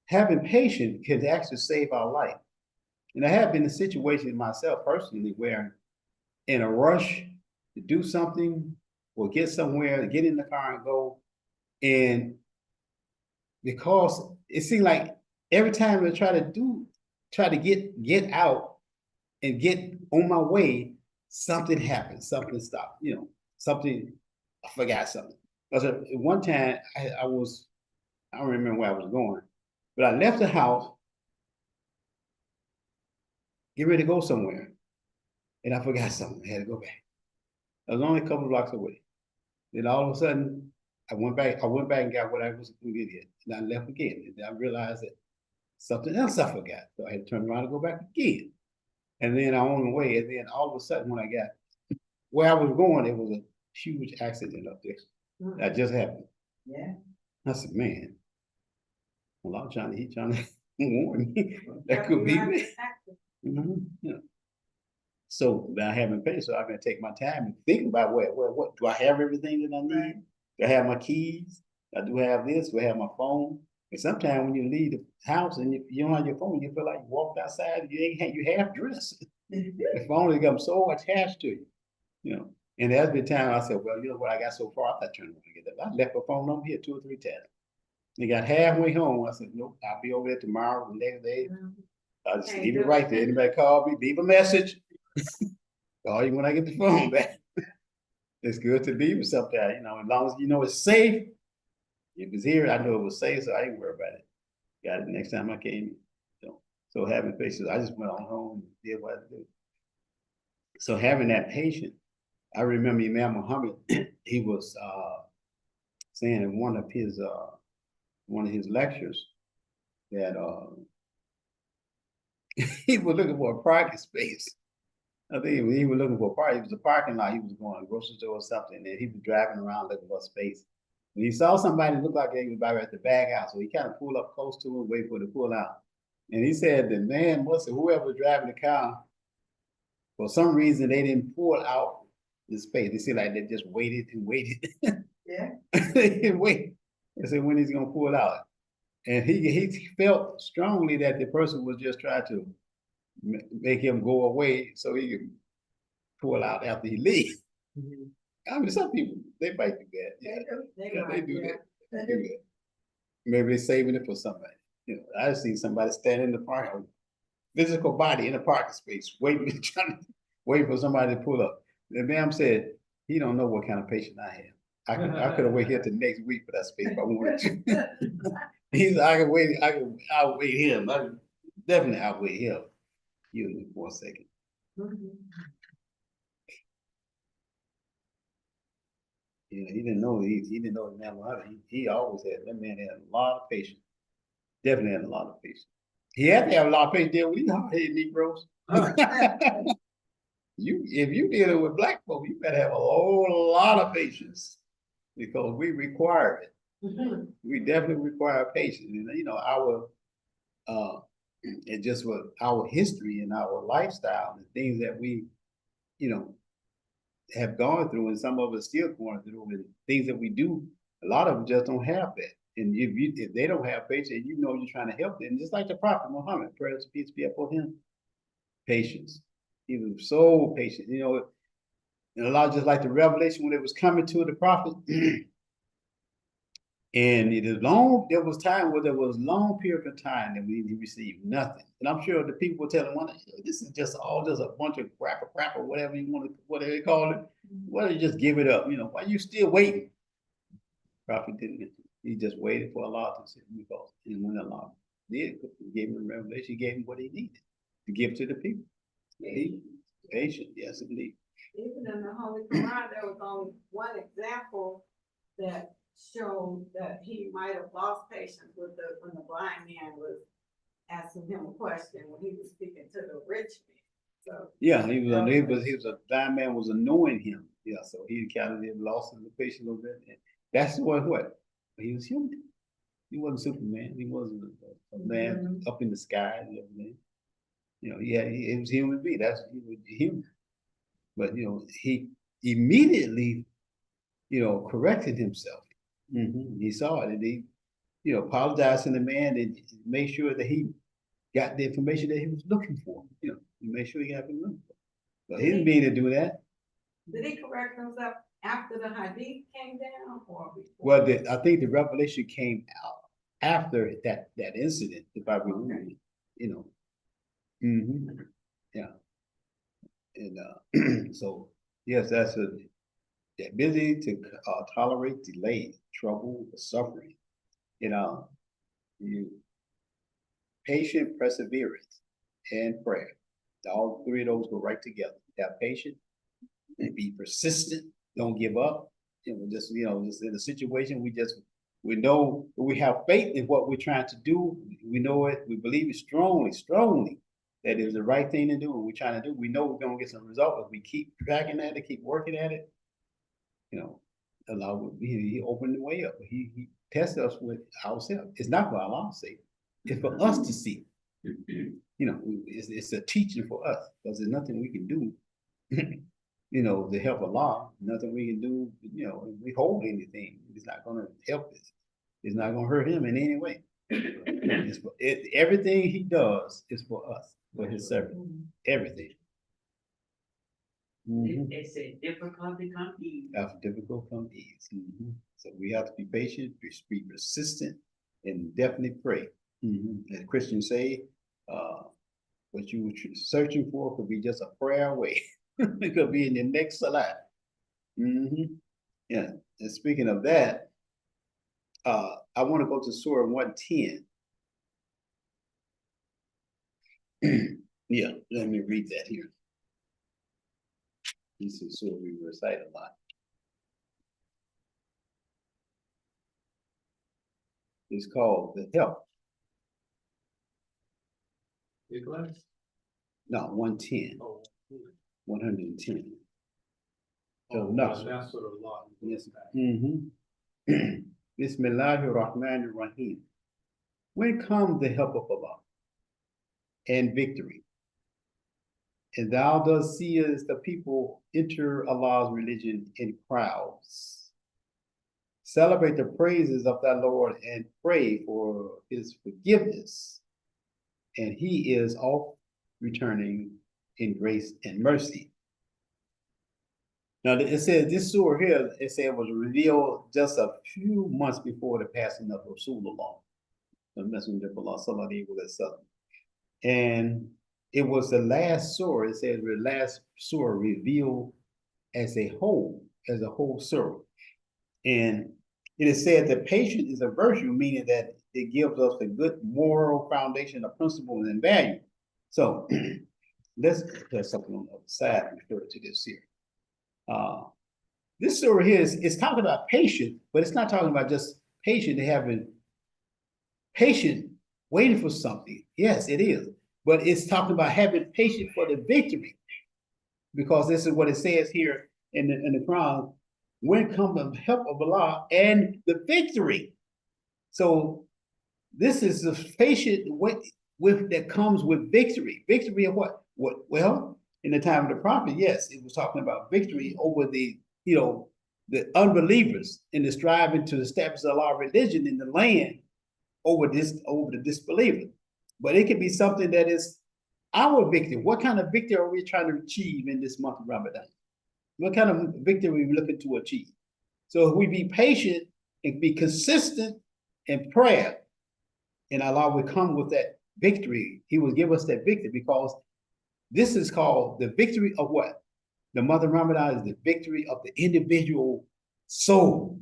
Speaker 1: having patience can actually save our life. And I have been in situations myself personally where in a rush to do something or get somewhere, to get in the car and go, and because it seemed like every time I try to get out and get on my way, something happened, something stopped, you know, something, I forgot something. Because at one time I don't remember where I was going, but I left the house, get ready to go somewhere, and I forgot something. I had to go back. I was only a couple of blocks away. Then all of a sudden, I went back and got what I was going to get, and I left again. And I realized that something else I forgot. So I had to turn around and go back again. And then I on the way, and then all of a sudden when I got where I was going, it was a huge accident up there. That just happened.
Speaker 3: Yeah.
Speaker 1: I said, man, well, he trying to warn me. That could be me. Yeah. So I haven't paid, so I'm gonna take my time and think about what do I have everything that I need?
Speaker 3: Right.
Speaker 1: Do I have my keys? I do have this, do I have my phone? And sometimes when you leave the house and you don't have your phone, you feel like you walked outside, you half dressed. The phone has become so attached to you, you know. And there's been time I said, well, you know what, I got so far, I thought turning around to get that. I left my phone over here 2 or 3 times. They got halfway home. I said, nope, I'll be over there tomorrow, the next day. I'll just leave it right there. Anybody call me, leave a message. Call you when I get the phone back. It's good to leave it sometimes, you know, as long as you know it's safe. If it's here, I know it was safe, so I ain't worry about it. Got it next time I came. So having patience, I just went on home and did what I did. So having that patience, I remember Imam Muhammad, he was saying in one of his lectures that he was looking for a parking space. I think he was looking for a park. It was a parking lot. He was going to a grocery store or something, and he was driving around looking for a space. And he saw somebody look like they was about at the bag house, so he kind of pulled up close to him, wait for it to pull out. And he said the man whoever was driving the car, for some reason they didn't pull out the space. They said like they just waited and waited.
Speaker 3: Yeah.
Speaker 1: They didn't wait. They said when he's gonna pull out. And he felt strongly that the person was just trying to make him go away so he could pull out after he leaves. I mean, some people, they might do that. Yeah, they do that. They do that. Maybe they're saving it for somebody. You know, I see somebody standing in the parking, physical body in a parking space, waiting for somebody to pull up. The man said he don't know what kind of patient I have. I could have waited here till next week for that space if I wanted to. He said I can wait. I'll wait him. I definitely outweigh him. You for a second. Yeah, he didn't know he didn't know the man Muhammad. He always had that man had a lot of patience. Definitely had a lot of patience. He had to have a lot of patience dealing with these hard-headed Negroes. If you dealing with black folk, you better have a whole lot of patience because we require it. We definitely require patience. And you know, it just was our history and our lifestyle, and the things that we, you know, have gone through, and some of us still going through, and things that we do, a lot of them just don't have that. And if they don't have patience, you know you're trying to help them. Just like the Prophet Muhammad, praise and peace be upon him, patience. He was so patient, you know. And a lot just like the revelation when it was coming to the prophet. And there was time where there was long period of time that we received nothing. And I'm sure the people were telling one, this is just a bunch of crap or whatever you want to, whatever they call it. Why don't you just give it up? You know, why are you still waiting? Prophet didn't. He just waited for Allah to say, because and when Allah did, he gave him revelation, he gave him what he needed to give to the people. He patient, yes indeed.
Speaker 3: Even in the Holy Quran, there was only one example that showed that he might have lost patience when the blind man was asking him a question when he was speaking to the rich man. So
Speaker 1: yeah, he was a blind man was annoying him. Yeah, so he kind of lost his patience a little bit. And that's what he was human. He wasn't Superman. He wasn't a man up in the sky and everything. You know, he was human being. He was human. But you know, he immediately, you know, corrected himself. He saw it and he, you know, apologized to the man and made sure that he got the information that he was looking for. You know, he made sure he got the looking for. But he didn't mean to do that.
Speaker 3: Did he correct himself after the hadith came down or before?
Speaker 1: Well, I think the revelation came out after that incident, if I remember. You know. Yeah. And so yes, that's the ability to tolerate delay, trouble, suffering. You know, you patient perseverance and prayer. All three of those go right together. Have patience and be persistent. Don't give up just in a situation, we know we have faith in what we're trying to do. We know it. We believe it strongly that is the right thing to do. What we're trying to do, we know we're gonna get some result if we keep tracking at it, keep working at it. Allah, he opened the way up. He tests us with ourselves. It's not for Allah's sake. It's for us to see. It's a teaching for us because there's nothing we can do. To help Allah, nothing we can do, if we hold anything, it's not going to help us. It's not going to hurt him in any way. Everything he does is for us, for his servant. Everything.
Speaker 4: They say difficulty come easy.
Speaker 1: After difficult come ease. So we have to be patient, be persistent, and definitely pray. As Christians say, what you were searching for could be just a prayer away. It could be in the next salat. Yeah. And speaking of that, I want to go to Surah 110. Yeah, let me read that here. This is Surah we recite a lot. It's called the help.
Speaker 2: Ikhlas?
Speaker 1: No, 110.
Speaker 2: Oh,
Speaker 1: 110.
Speaker 2: oh,
Speaker 1: Nasr.
Speaker 2: that's sort of law.
Speaker 1: Yes. Bismillahir Rahmanir Rahim. When comes the help of Allah and victory, and thou dost see as the people enter Allah's religion in crowds, celebrate the praises of thy Lord and pray for his forgiveness, and he is oft returning in grace and mercy. Now it says this surah here, it said was revealed just a few months before the passing of Rasulullah, the Messenger of Allah sallallahu alaihi wasallam. And it was the last surah, it says the last surah revealed as a whole surah. And it is said that patience is a virtue, meaning that it gives us a good moral foundation of principles and value. So let's put something on the other side and refer to this here. This surah here is talking about patience, but it's not talking about just patient having patient waiting for something. Yes, it is. But it's talking about having patience for the victory. Because this is what it says here in the Quran. When comes the help of Allah and the victory. So this is the patient with that comes with victory. Victory of what? Well, in the time of the prophet, yes, it was talking about victory over the unbelievers in the striving to establish Allah's religion in the land over the disbelievers. But it could be something that is our victory. What kind of victory are we trying to achieve in this month of Ramadan? What kind of victory are we looking to achieve? So if we be patient and be consistent in prayer, and Allah will come with that victory. He will give us that victory because this is called the victory of what? The month of Ramadan is the victory of the individual soul.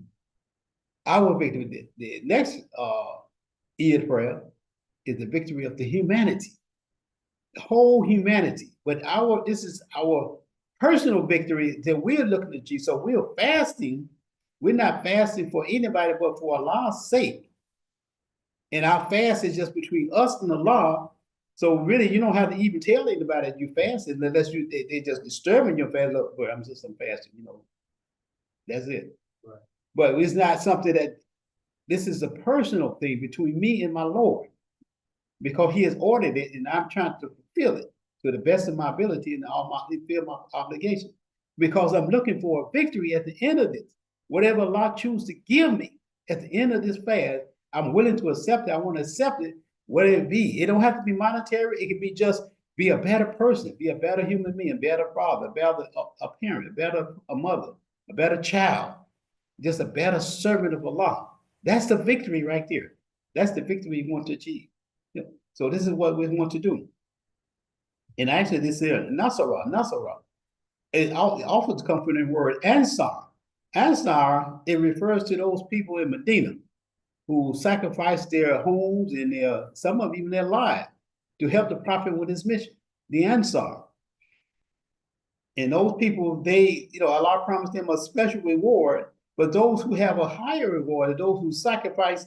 Speaker 1: Our victory, the next Eid prayer is the victory of the humanity, the whole humanity. But this is our personal victory that we're looking to achieve. So we're fasting. We're not fasting for anybody, but for Allah's sake. And our fast is just between us and Allah. So really, you don't have to even tell anybody that you fasted unless they just disturbing your fast. Look, I'm fasting, That's it.
Speaker 2: Right.
Speaker 1: But it's not something that this is a personal thing between me and my Lord, because He has ordered it, and I'm trying to fulfill it to the best of my ability and fulfill my obligation. Because I'm looking for a victory at the end of this. Whatever Allah chooses to give me at the end of this fast, I'm willing to accept it. I want to accept it, whatever it be. It don't have to be monetary. It can be just be a better person, be a better human being, a better father, a parent, a mother, a better child, just a better servant of Allah. That's the victory right there. That's the victory we want to achieve. So this is what we want to do. And actually, this is Nasara. It often comes from the word Ansar. Ansar, it refers to those people in Medina who sacrificed their homes and some of them even their lives to help the Prophet with his mission, the Ansar. And those people, Allah promised them a special reward But those who have a higher reward are those who sacrifice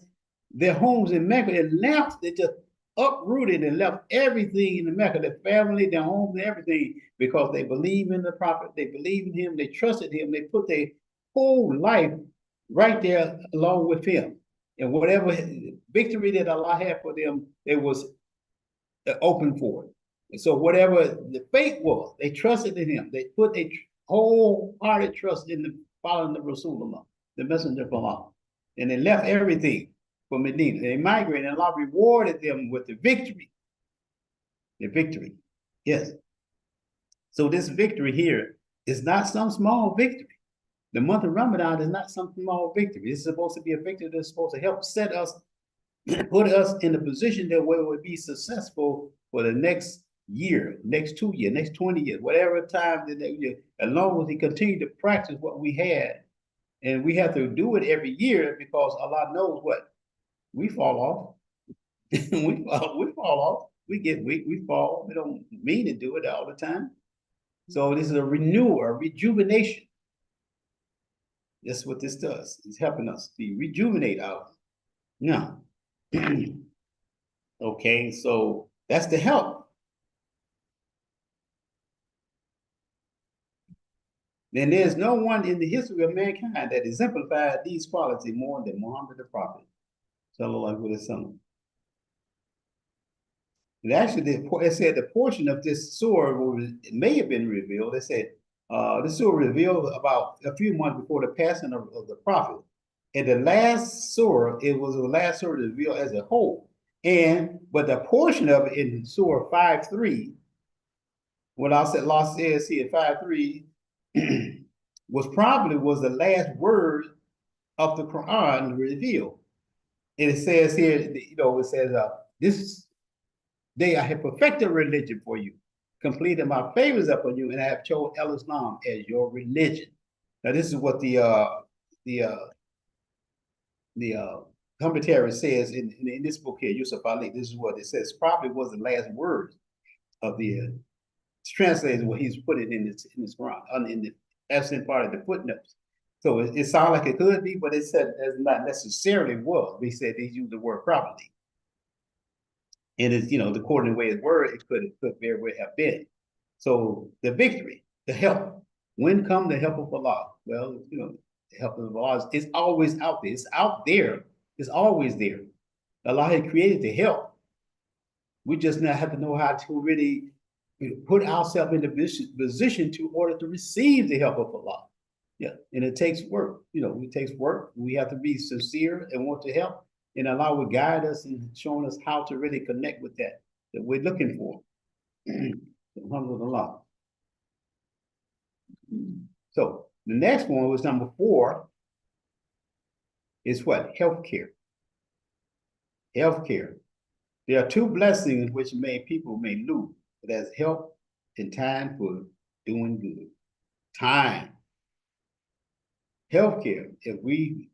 Speaker 1: their homes in Mecca and left, they just uprooted and left everything in the Mecca, their family, their homes, and everything, because they believe in the prophet, they believe in him, they trusted him, they put their whole life right there along with him. And whatever victory that Allah had for them, they was open for it. And so whatever the fate was, they trusted in him. They put a wholehearted trust in the following the Rasulullah, the messenger of Allah. And they left everything for Medina. They migrated, and Allah rewarded them with the victory. The victory. Yes. So this victory here is not some small victory. The month of Ramadan is not some small victory. It's supposed to be a victory that's supposed to help set us, put us in a position that we would be successful for the next year, next 2 years, next 20 years, whatever time that as long as we continue to practice what we had. And we have to do it every year because Allah knows what we fall off. we fall off. We get weak, we fall. We don't mean to do it all the time. So this is a renewal, a rejuvenation. That's what this does. It's helping us to rejuvenate our now. Okay, so that's the help. Then there's no one in the history of mankind that exemplified these qualities more than Muhammad the Prophet. Sallallahu alaihi wasallam. And actually, it said the portion of this surah may have been revealed. It said the surah revealed about a few months before the passing of the prophet. And the last surah, it was the last surah revealed as a whole. But the portion of it in surah 5:3, what Allah says here, 5:3, was the last word of the Quran revealed. And it says here, it says, this day I have perfected religion for you, completed my favors upon you, and I have chosen Islam as your religion. Now, this is what the commentary says in this book here, Yusuf Ali. This is what it says. Probably was the last word of the translator, what he's put it in this Quran, in the essence part of the footnotes. So it sounds like it could be, but it said it's not necessarily was. They said they used the word properly. And it's, according to the way it's worded, it could very well have been. So the victory, the help. When come the help of Allah? Well, the help of Allah is always out there. It's out there. It's always there. Allah had created the help. We just now have to know how to really put ourselves in the position to order to receive the help of Allah. Yeah, and it takes work. It takes work. We have to be sincere and want to help. And Allah will guide us in showing us how to really connect with that we're looking for. Alhamdulillah. So the next one was number 4. Is what? Healthcare. Healthcare. There are 2 blessings which people may lose. That's help and time for doing good. Time. Healthcare. If we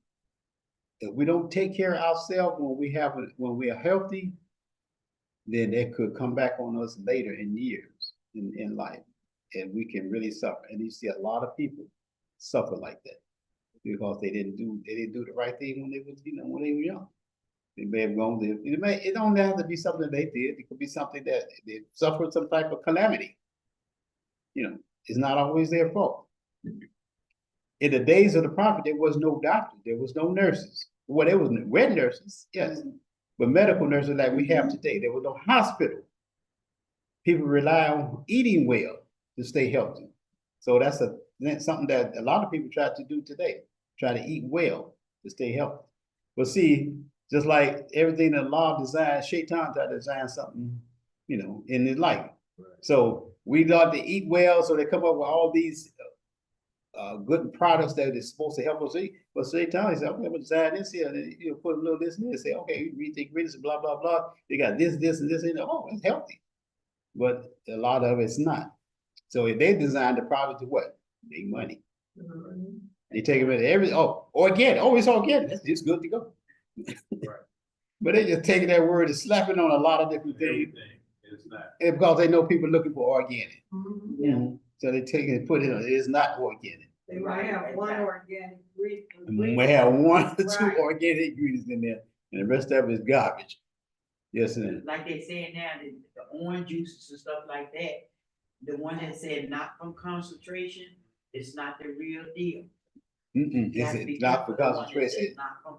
Speaker 1: don't take care of ourselves when we are healthy, then that could come back on us later in years in life, and we can really suffer. And you see a lot of people suffer like that because they didn't do the right thing when they were young. They may have gone there. It don't have to be something that they did. It could be something that they suffered some type of calamity. It's not always their fault. In the days of the prophet, there was no doctor, there was no nurses. Well, there was red nurses, yes, but medical nurses like we have today. There was no hospital. People rely on eating well to stay healthy. So that's something that a lot of people try to do today. Try to eat well to stay healthy. But see, just like everything that Allah designed, Shaitan tried to design something, in his life. Right. So we got to eat well, so they come up with all these good products that is supposed to help us eat. But Shaitan, he said, okay, we'll design this here, and you put a little this and this. Say, okay, you read the ingredients, blah blah blah. They got this, and this, and oh, it's healthy. But a lot of it's not. So if they designed the product to what? Make money. Mm-hmm. They take it with organic. Oh, it's organic. It's good to go. Right. But they just taking that word and slapping on a lot of different things. It's not. And because they know people looking for organic. Mm-hmm. Yeah. Mm-hmm. So they take it and put it on. It is not organic.
Speaker 3: They might have one organic
Speaker 1: We have one or two
Speaker 3: Right.
Speaker 1: organic ingredients in there, and the rest of it is garbage. Yes, and
Speaker 4: Like they say now, the orange juices and stuff like that, the one that said not from concentration, it's not the real deal. You have to be
Speaker 1: it's not for
Speaker 4: careful of the one that says
Speaker 1: concentration.
Speaker 4: not from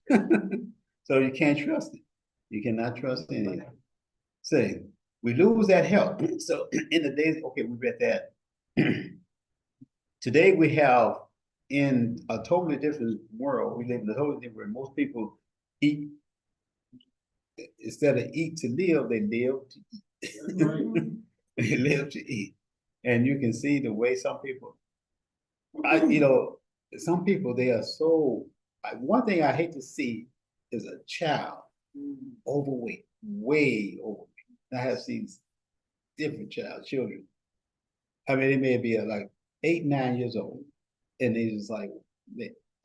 Speaker 4: concentration.
Speaker 1: So you can't trust it. You cannot trust anything. Say, we lose that help. So in the days, okay, we read that. Today we have in a totally different world. We live in a totally different world. Most people eat instead of eat to live, they live to eat. They live to eat. And you can see the way some people, some people, they are so, one thing I hate to see is a child overweight, way overweight. I have seen different children. I mean, they may be like 8, 9 years old, and they just like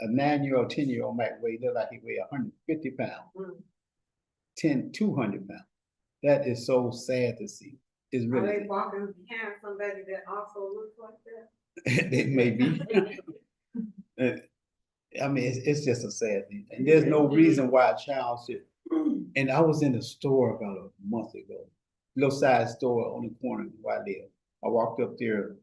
Speaker 1: a 9-year-old, 10-year-old might look like he weigh 150 pounds, 200 pounds. That is so sad to see. It's
Speaker 3: Are
Speaker 1: really.
Speaker 3: they walking behind somebody that also looks like that?
Speaker 1: It may be. I mean, it's just a sad thing. And there's no reason why a child should. And I was in the store about a month ago, little side store on the corner where I live. I walked up there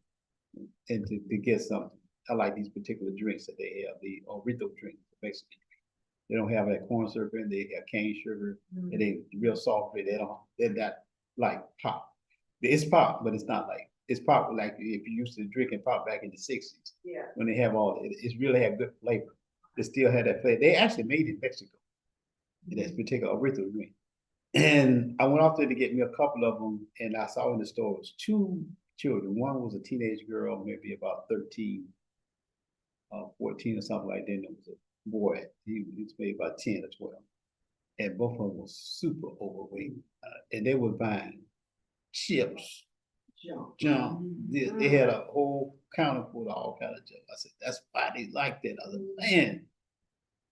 Speaker 1: and to get something. I like these particular drinks that they have, the Orito drink, the Mexican drink. They don't have that corn syrup in, they have cane sugar, and they real soft. They're not like pop. It's pop, but it's not like, it's pop like if you used to drink and pop back in the 60s.
Speaker 3: Yeah.
Speaker 1: When they have it's really had good flavor. They still had that flavor. They actually made it in Mexico. That particular Orito drink. And I went off there to get me a couple of them, and I saw in the store was 2 children. One was a teenage girl, maybe about 13, 14 or something like that. And there was a boy, he was maybe about 10 or 12. And both of them were super overweight. And they were buying chips, junk. They had a whole counter full of all kinds of junk. I said, that's why they like that. I said, man.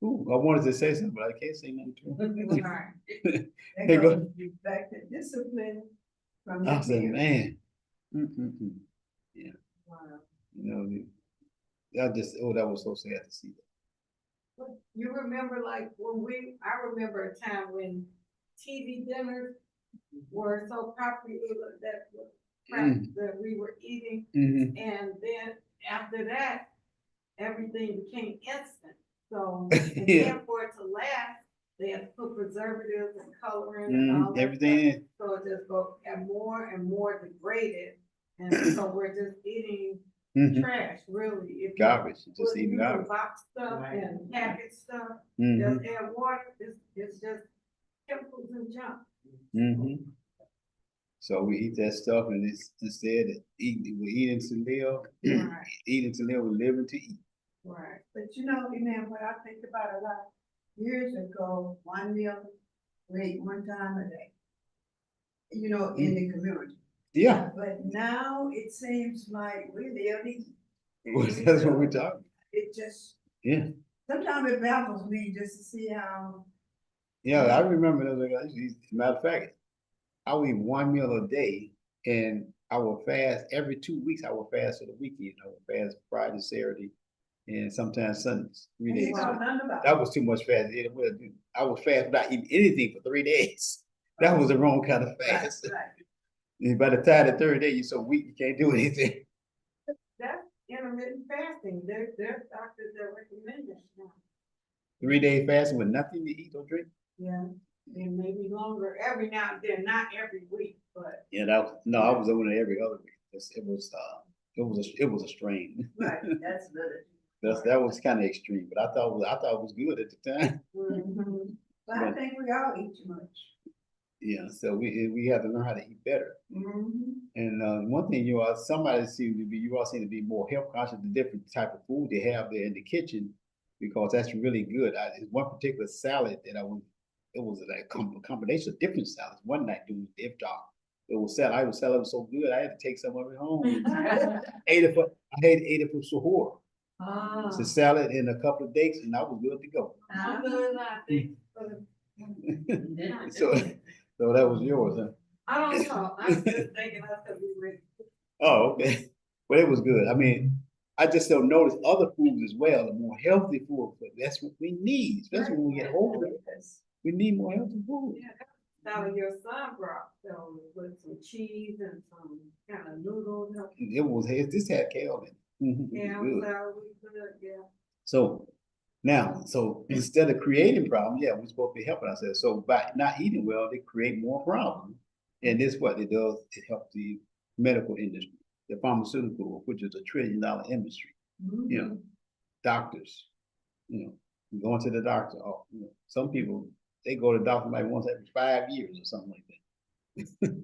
Speaker 1: Ooh, I wanted to say something, but I can't say nothing to them.
Speaker 3: Right.
Speaker 1: They go
Speaker 3: back to discipline from
Speaker 1: I said, man. Yeah.
Speaker 3: Wow.
Speaker 1: That was so sad to see that.
Speaker 3: You remember like I remember a time when TV dinners were so popular that we were eating. And then after that, everything became instant. So, and then for it to last, they had to put preservatives and coloring and all that
Speaker 1: everything.
Speaker 3: stuff. So it just got more and more degraded. And so we're just eating trash, really. If
Speaker 1: garbage, just eating garbage.
Speaker 3: Box stuff and packaged stuff, just add water, it's just chemicals and junk.
Speaker 1: So we eat that stuff, and it's instead of we're eating to live,
Speaker 3: Right.
Speaker 1: eating to live, we're living to eat.
Speaker 3: Right. But what I think about a lot, years ago, one meal, we ate one time a day, in the community.
Speaker 1: Yeah.
Speaker 3: But now it seems like we live to eat.
Speaker 1: That's what we're talking.
Speaker 3: It just.
Speaker 1: Yeah.
Speaker 3: Sometimes it baffles me just to see how.
Speaker 1: Yeah, I remember those. As a matter of fact, I would eat one meal a day, and I would fast every 2 weeks. I would fast for the weekend. I would fast Friday, Saturday, and sometimes Sundays, 3 days. That was too much fast. I would fast without eating anything for 3 days. That was the wrong kind of fast. Right. And by the time the third day, you're so weak you can't do anything.
Speaker 3: That's intermittent fasting. There's doctors that recommend that now.
Speaker 1: 3 day fasting with nothing to eat or drink.
Speaker 3: Yeah, and maybe longer every now and then, not every week, but.
Speaker 1: Yeah, I was doing it every other week. It was a strain.
Speaker 3: Right, that's good.
Speaker 1: That was kind of extreme, but I thought it was good at the time.
Speaker 3: But I think we all eat too much.
Speaker 1: Yeah, so we have to learn how to eat better. And one thing you all seem to be more health conscious, the different type of food they have there in the kitchen, because that's really good. One particular salad that it was like a combination of different salads. One night doing iftar, it was salad. Was so good I had to take some of it home. I ate it for suhoor. It's a salad and a couple of dates, and I was good to go. So that was yours, huh?
Speaker 3: I don't know. I'm just thinking that's because we were.
Speaker 1: Oh, okay. But it was good. I mean, I just don't notice other foods as well, the more healthy food, but that's what we need, especially when we get older. We need more healthy food.
Speaker 3: Yeah, now your son brought, so with some cheese and some kind of noodles.
Speaker 1: This had kale in it. Mhm, it was
Speaker 3: Yeah,
Speaker 1: good.
Speaker 3: so we good, yeah.
Speaker 1: So now, so instead of creating problems, yeah, we're supposed to be helping ourselves. So by not eating well, they create more problems. And this what it does, it helps the medical industry, the pharmaceutical, which is $1 trillion industry. You know, doctors, you know, going to the doctor. Oh, you know, some people they go to the doctor like once every 5 years or something like that.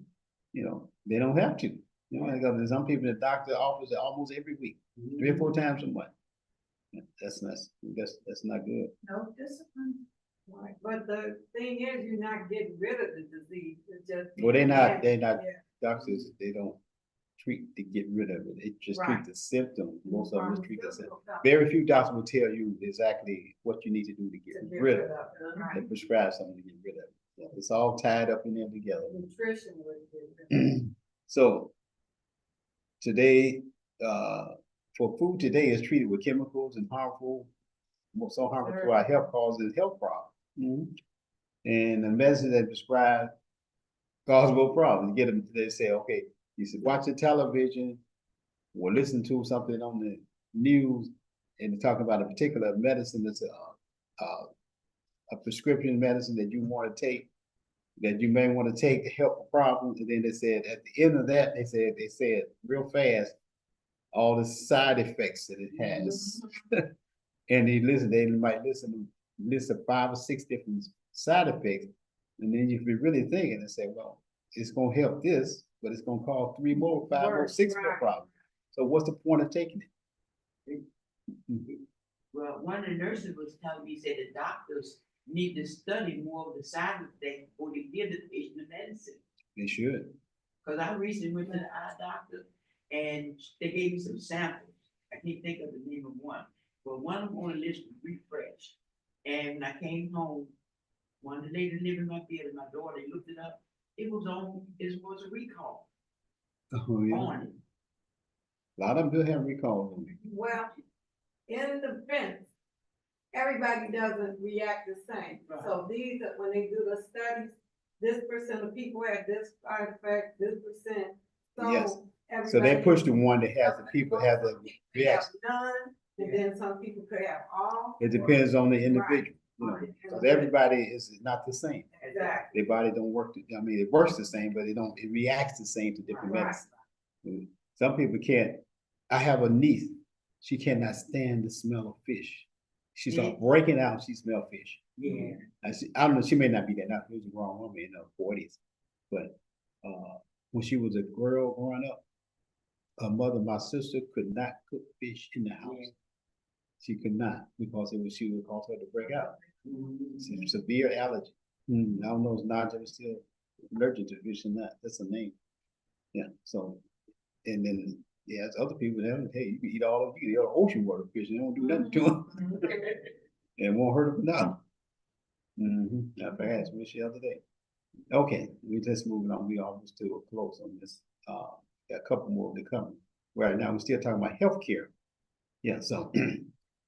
Speaker 1: You know, they don't have to. You know, because some people in the doctor office almost every week, 3 or 4 times a month. Yeah, that's not good.
Speaker 3: No discipline. Right, but the thing is, you're not getting rid of the disease, it's just.
Speaker 1: Well, they're not
Speaker 3: Yeah.
Speaker 1: doctors, they don't treat to get rid of it. They just treat
Speaker 3: Right.
Speaker 1: the symptoms. Most of them just treat the symptoms.
Speaker 3: Pharmaceutical
Speaker 1: Very few doctors will tell you exactly what you need to do to get
Speaker 3: company to
Speaker 1: rid of it.
Speaker 3: it,
Speaker 1: They
Speaker 3: right.
Speaker 1: prescribe something to get rid of it. Yeah, it's all tied up in there together.
Speaker 3: Nutrition would get rid of it.
Speaker 1: So today, for food today is treated with chemicals and harmful, so harmful to our health, causes health problems. And the medicine that prescribed cause more problems. You get them, they say, okay, you should watch the television or listen to something on the news and they're talking about a particular medicine that's a prescription medicine that you want to take, that you may want to take to help a problem. And then they said at the end of that, they said real fast, all the side effects that it has. And they might list of 5 or 6 different side effects. And then you be really thinking and say, well, it's gonna help this, but it's gonna cause 3 more, 5 more, 6 more problems. So what's the point of taking it?
Speaker 4: Well, one of the nurses was telling me, said the doctors need to study more of the side effects before they give the patient the medicine.
Speaker 1: They should.
Speaker 4: Cause I recently went to the eye doctor and they gave me some samples. I can't think of the name of one, but one of them on the list was refresh. And when I came home, one of the ladies living in my bed, my daughter looked it up. It was a recall
Speaker 1: Oh, yeah.
Speaker 4: on it.
Speaker 1: A lot of them do have recalls on it.
Speaker 3: Well, in defense, everybody doesn't react the same.
Speaker 4: Right.
Speaker 3: So these, when they do the studies, this percent of people had this side effect, this percent.
Speaker 1: Yes.
Speaker 3: So
Speaker 1: So they
Speaker 3: everybody-
Speaker 1: push the one that has the people have the
Speaker 3: Some people have
Speaker 1: reaction.
Speaker 3: none, and then some people could have all.
Speaker 1: It depends on the individual. You know,
Speaker 3: Right.
Speaker 1: because everybody is not the same.
Speaker 3: Exactly.
Speaker 1: Their body don't work. I mean, it works the same, but it reacts the same to different
Speaker 3: Right.
Speaker 1: medicine. Some people can't. I have a niece. She cannot stand the smell of fish. She starts breaking out. She smells fish.
Speaker 4: Yeah.
Speaker 1: I don't know. She may not be that. Not she was a grown woman in her 40s, but when she was a girl growing up, her mother, my sister, could not cook fish in the house.
Speaker 4: Yeah.
Speaker 1: She could not because she would cause her to break out.
Speaker 4: Mhm.
Speaker 1: Severe allergy. I don't know if Naja is still allergic to fish or not. That's a name. Yeah. So, and then there's other people that hey, you can eat all ocean water fish. And it won't do nothing to them. It won't hurt them nothing. I asked me the other day. Okay, we just moving on. We almost to a close on this. Got a couple more to come. Right now, we're still talking about healthcare. Yeah. So,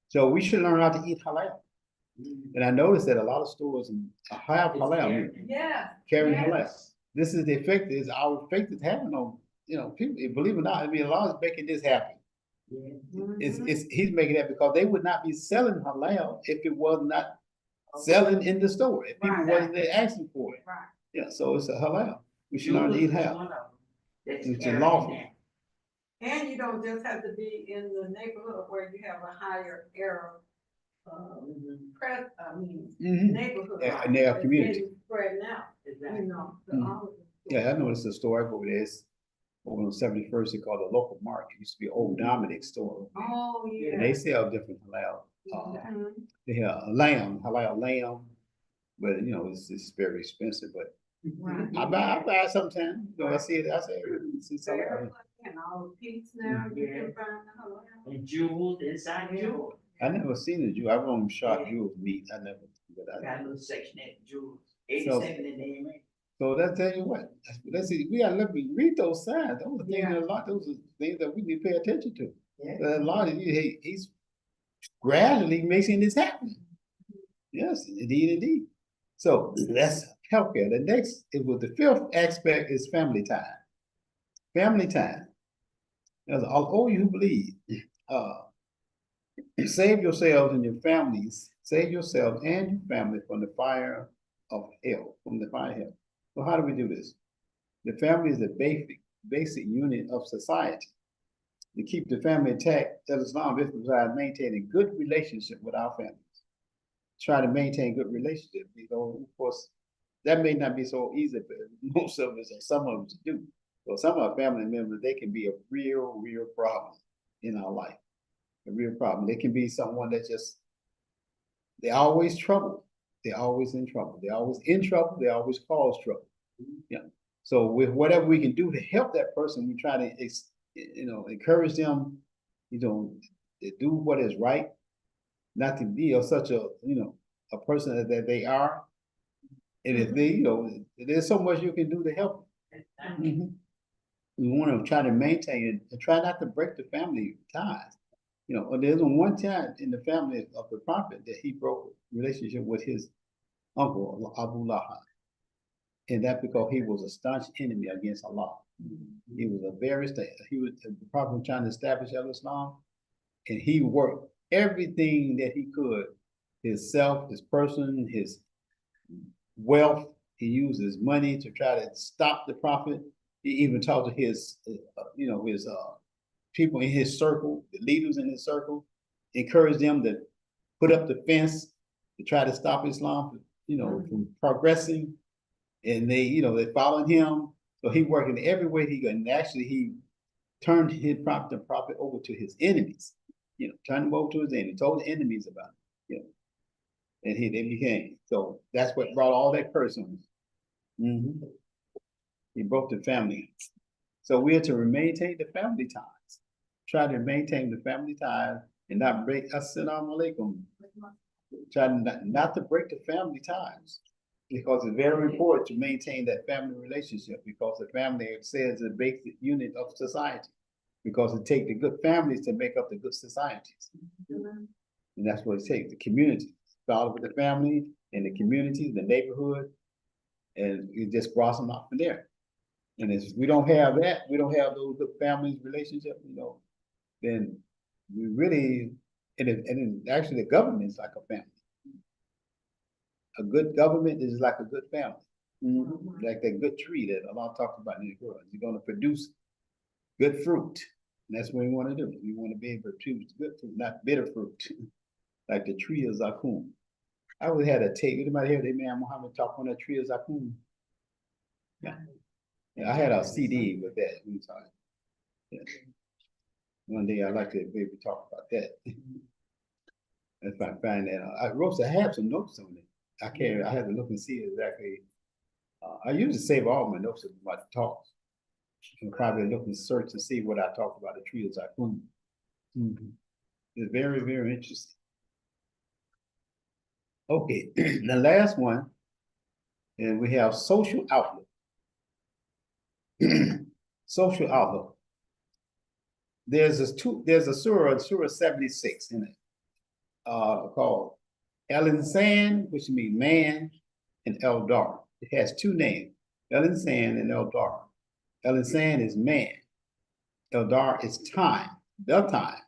Speaker 1: so we should learn how to eat halal. And I noticed that a lot of stores have halal meat,
Speaker 3: Yeah.
Speaker 1: carrying
Speaker 3: Yeah.
Speaker 1: halal. This is the effect is our effect is having on, people, believe it or not, I mean, Allah is making this happen. He's making that because they would not be selling halal if it was not selling in the store, if people wasn't there asking for it.
Speaker 3: Right.
Speaker 1: Yeah, so it's a halal. We should learn to eat halal. It's a lawful.
Speaker 3: And you don't just have to be in the neighborhood where you have a higher Arab, neighborhood.
Speaker 1: In their
Speaker 3: It's
Speaker 1: community.
Speaker 3: getting spread now, you know. to all of them.
Speaker 1: Yeah, I noticed a store over there. It's over on 71st. They call it a local market. It used to be Old Dominic store.
Speaker 3: Oh, yeah.
Speaker 1: And they sell different halal. They have a halal lamb, but it's very expensive. But
Speaker 3: Right.
Speaker 1: I buy it sometimes. I see it. I say it's halal.
Speaker 3: And all the peace now, you can find the halal.
Speaker 4: And jewels inside jewels.
Speaker 1: I never seen a Jew. I've only shot Jews meat. I never. But
Speaker 4: Got a little section at jewels. 87 in the name.
Speaker 1: So that tell you what. Let's see. We gotta read those signs. Those are things
Speaker 3: Yeah.
Speaker 1: Those are things that we need to pay attention to.
Speaker 4: Yeah.
Speaker 1: A lot of he's gradually making this happen. Yes, indeed. So that's healthcare. The next, it was the fifth aspect is family time. Family time. As all you who believe, uh, save yourselves and your families, save yourself and your family from the fire of hell, from the fire of hell. So how do we do this? The family is the basic unit of society. To keep the family intact, Islam emphasizes maintaining good relationship with our families. Try to maintain good relationship. You know, of course, that may not be so easy for most of us or some of us to do. So some of our family members, they can be a real problem in our life. A real problem. They can be someone that just they're always trouble. They're always in trouble. They're always in trouble. They always cause trouble. Yeah. So with whatever we can do to help that person, we try to encourage them, to do what is right, not to be such a person that they are. And if they, there's so much you can do to help them. Mm-hmm. We want to try to maintain it and try not to break the family ties. There's one time in the family of the prophet that he broke a relationship with his uncle, Abu Lahab. And that because he was a staunch enemy against Allah. He was the prophet was trying to establish Islam, and he worked everything that he could, his self, his person, his wealth. He used his money to try to stop the prophet. He even talked to his people in his circle, the leaders in his circle, encouraged them to put up the fence to try to stop Islam, from progressing. And they followed him. So he worked in every way he could. And actually, he turned the prophet over to his enemies. Turned him over to his enemies, told the enemies about it. And they became. So that's what brought all that curse on him. Mm-hmm. He broke the family. So we are to maintain the family ties. Try to maintain the family ties and not break. Assalamu alaikum. Try not to break the family ties, because it's very important to maintain that family relationship, because the family, it says, is the basic unit of society, because it takes the good families to make up the good societies. Mm-hmm. And that's what it takes, the community. Start with the family and the community, the neighborhood, and it just blossom out from there. And if we don't have that, we don't have those good families relationship, then we really, and actually the government is like a family. A good government is like a good family. Mm-hmm. Like that good tree that Allah talks about in the Quran. You're going to produce good fruit. And that's what we want to do. We want to be able to produce good fruit, not bitter fruit, like the tree of Zakum. I always had a tape. Anybody hear the man Muhammad talk on that tree of Zakum? Yeah. I had a CD with that. Yeah. One day I'd like to be able to talk about that. If I find that, I have some notes on it. I have to look and see exactly. I usually save all my notes about the talks. And probably look and search and see what I talked about the tree of Zakum. Mm-hmm. It's very interesting. Okay, the last one, and we have social outlook. Social outlook. There's a surah 76 in it, called El Insan, which means man, and Eldar. It has two names, El Insan and Eldar. El Insan is man. Eldar is time, the time.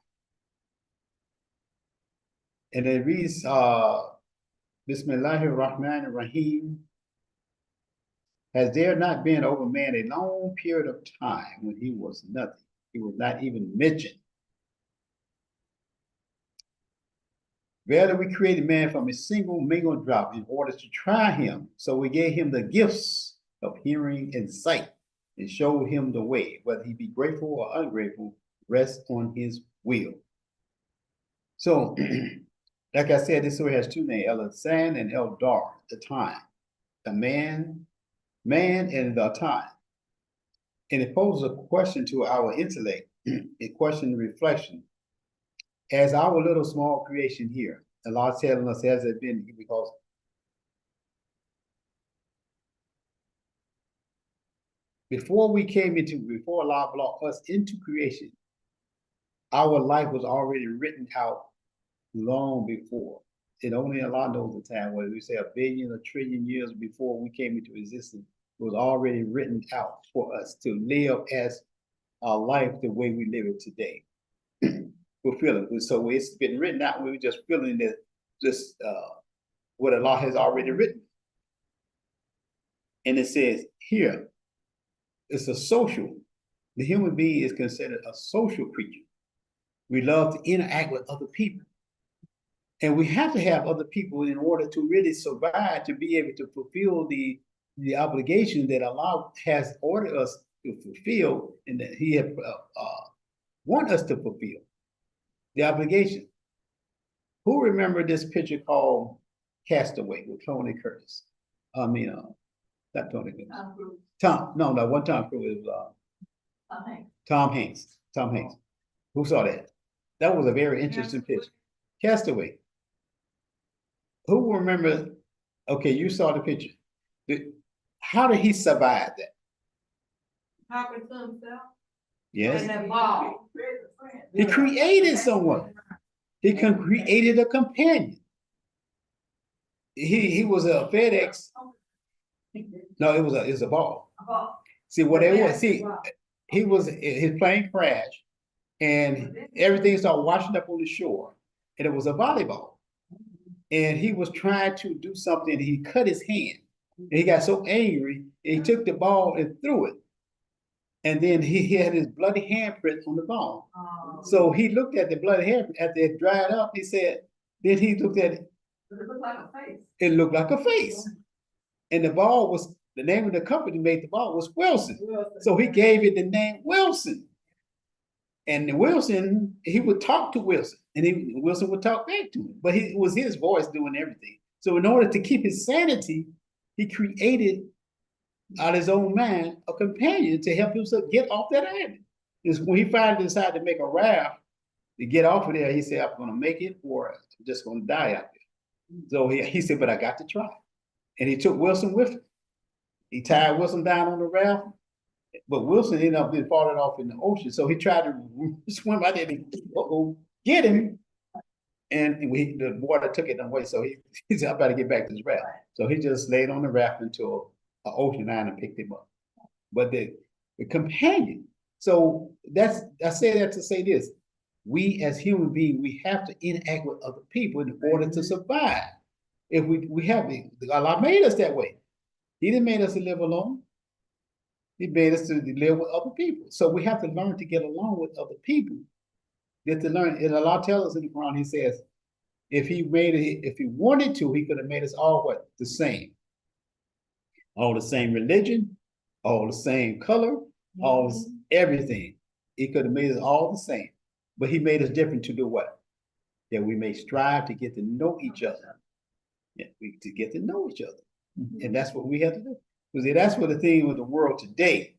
Speaker 1: And it reads, Bismillahir Rahmanir Rahim. Has there not been over man a long period of time when he was nothing? He was not even mentioned. Rather, we created man from a single mingled drop in order to try him. So we gave him the gifts of hearing and sight and showed him the way. Whether he be grateful or ungrateful, rests on his will. So, like I said, this surah has two names, El San and El Dar, the time. The man and the time. And it poses a question to our intellect, a question of reflection. As our little small creation here, Allah telling us, has it been, because before Allah brought us into creation, our life was already written out long before. It only allowed those the time where we say a billion or trillion years before we came into existence, it was already written out for us to live as our life the way we live it today. We're feeling it. So it's been written out. We're just feeling it, just what Allah has already written. And it says here, it's a social. The human being is considered a social creature. We love to interact with other people. And we have to have other people in order to really survive, to be able to fulfill the obligation that Allah has ordered us to fulfill and that He had want us to fulfill. The obligation. Who remember this picture called Castaway with Tony Curtis? Not Tony Curtis. No, one Tom Cruise. It was Tom Hanks. Tom Hanks. Who saw that? That was a very interesting picture. Castaway. Who will remember? Okay, you saw the picture. How did he survive that?
Speaker 3: Talking to himself.
Speaker 1: Yes.
Speaker 3: And that ball.
Speaker 1: He created someone. He created a companion. He was a FedEx. No, it was a ball. See what it was. See, his plane crashed, and everything started washing up on the shore, and it was a volleyball. And he was trying to do something. He cut his hand, and he got so angry, and he took the ball and threw it. And then he had his bloody handprint on the ball. Oh. So he looked at the bloody handprint after it dried up. He said, then he looked at it.
Speaker 3: It looked like a face.
Speaker 1: It looked like a face. And the ball was, the name of the company made the ball was Wilson. So he gave it the name Wilson. And Wilson, he would talk to Wilson, and Wilson would talk back to him. But it was his voice doing everything. So in order to keep his sanity, he created out of his own mind a companion to help himself get off that island. Is when he finally decided to make a raft to get off of there, he said, I'm going to make it or I'm just going to die out there. So he said, but I got to try. And he took Wilson with him. He tied Wilson down on the raft, but Wilson ended up being falling off in the ocean. So he tried to swim out there and get him. And the water took it away. So he said, I better get back to this raft. So he just laid on the raft until an ocean island picked him up. But the companion. So I say that to say this. We as human beings, we have to interact with other people in order to survive. If we have Allah made us that way. He didn't make us to live alone. He made us to live with other people. So we have to learn to get along with other people. Get to learn. And Allah tells us in the Quran, He says, if He wanted to, He could have made us all what? The same. All the same religion, all the same color, all everything. He could have made us all the same. But He made us different to do what? That we may strive to get to know each other. Yeah, to get to know each other. And that's what we have to do. Because that's what the thing with the world today.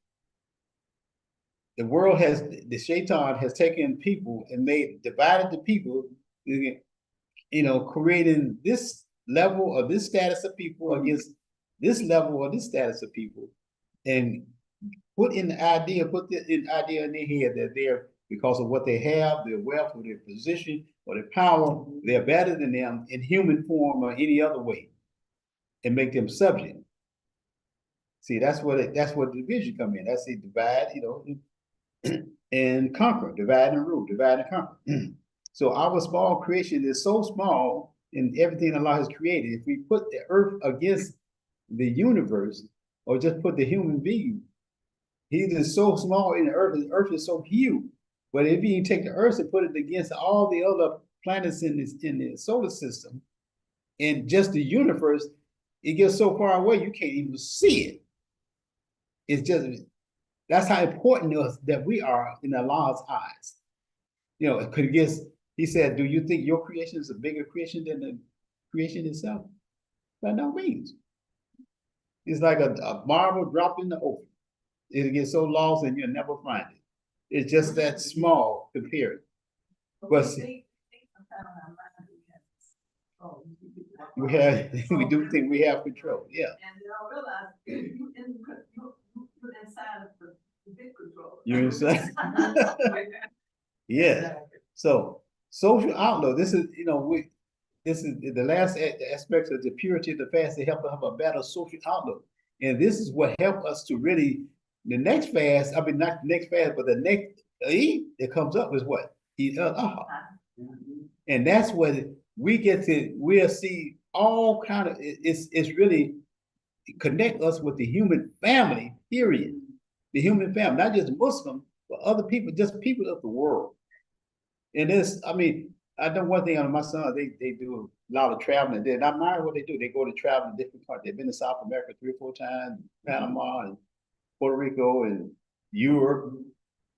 Speaker 1: The world the shaitan has taken people and divided the people, creating this level or this status of people against this level or this status of people, and put in the idea in their head that they're, because of what they have, their wealth or their position or their power, they're better than them in human form or any other way, and make them subject. See, that's what the division come in. That's the divide, and conquer, divide and rule, divide and conquer. So our small creation is so small in everything Allah has created. If we put the earth against the universe, or just put the human being, He is so small in the earth is so huge. But if you take the earth and put it against all the other planets in the solar system, and just the universe, it gets so far away you can't even see it. It's just, that's how important it is that we are in Allah's eyes. He said, do you think your creation is a bigger creation than the creation itself? By no means. It's like a marble dropped in the ocean. It'll get so lost and you'll never find it. It's just that small compared. But we do think we have control. Yeah.
Speaker 3: And y'all realize you're inside of the big control.
Speaker 1: You're inside. Yes. So social outlook, this is, this is the last aspect of the purity of the fast to help us have a better social outlook. And this is what helped us to really, the next fast, I mean, not the next fast, but the next Eid that comes up is what? Eid al-Adha. And that's what we'll see all kind of, it's really connect us with the human family, period. The human family, not just Muslim, but other people, just people of the world. And this, I mean, I know one thing on my son, they do a lot of traveling. They not mind what they do. They go to travel in different parts. They've been to South America 3 or 4 times, Panama and Puerto Rico and Europe.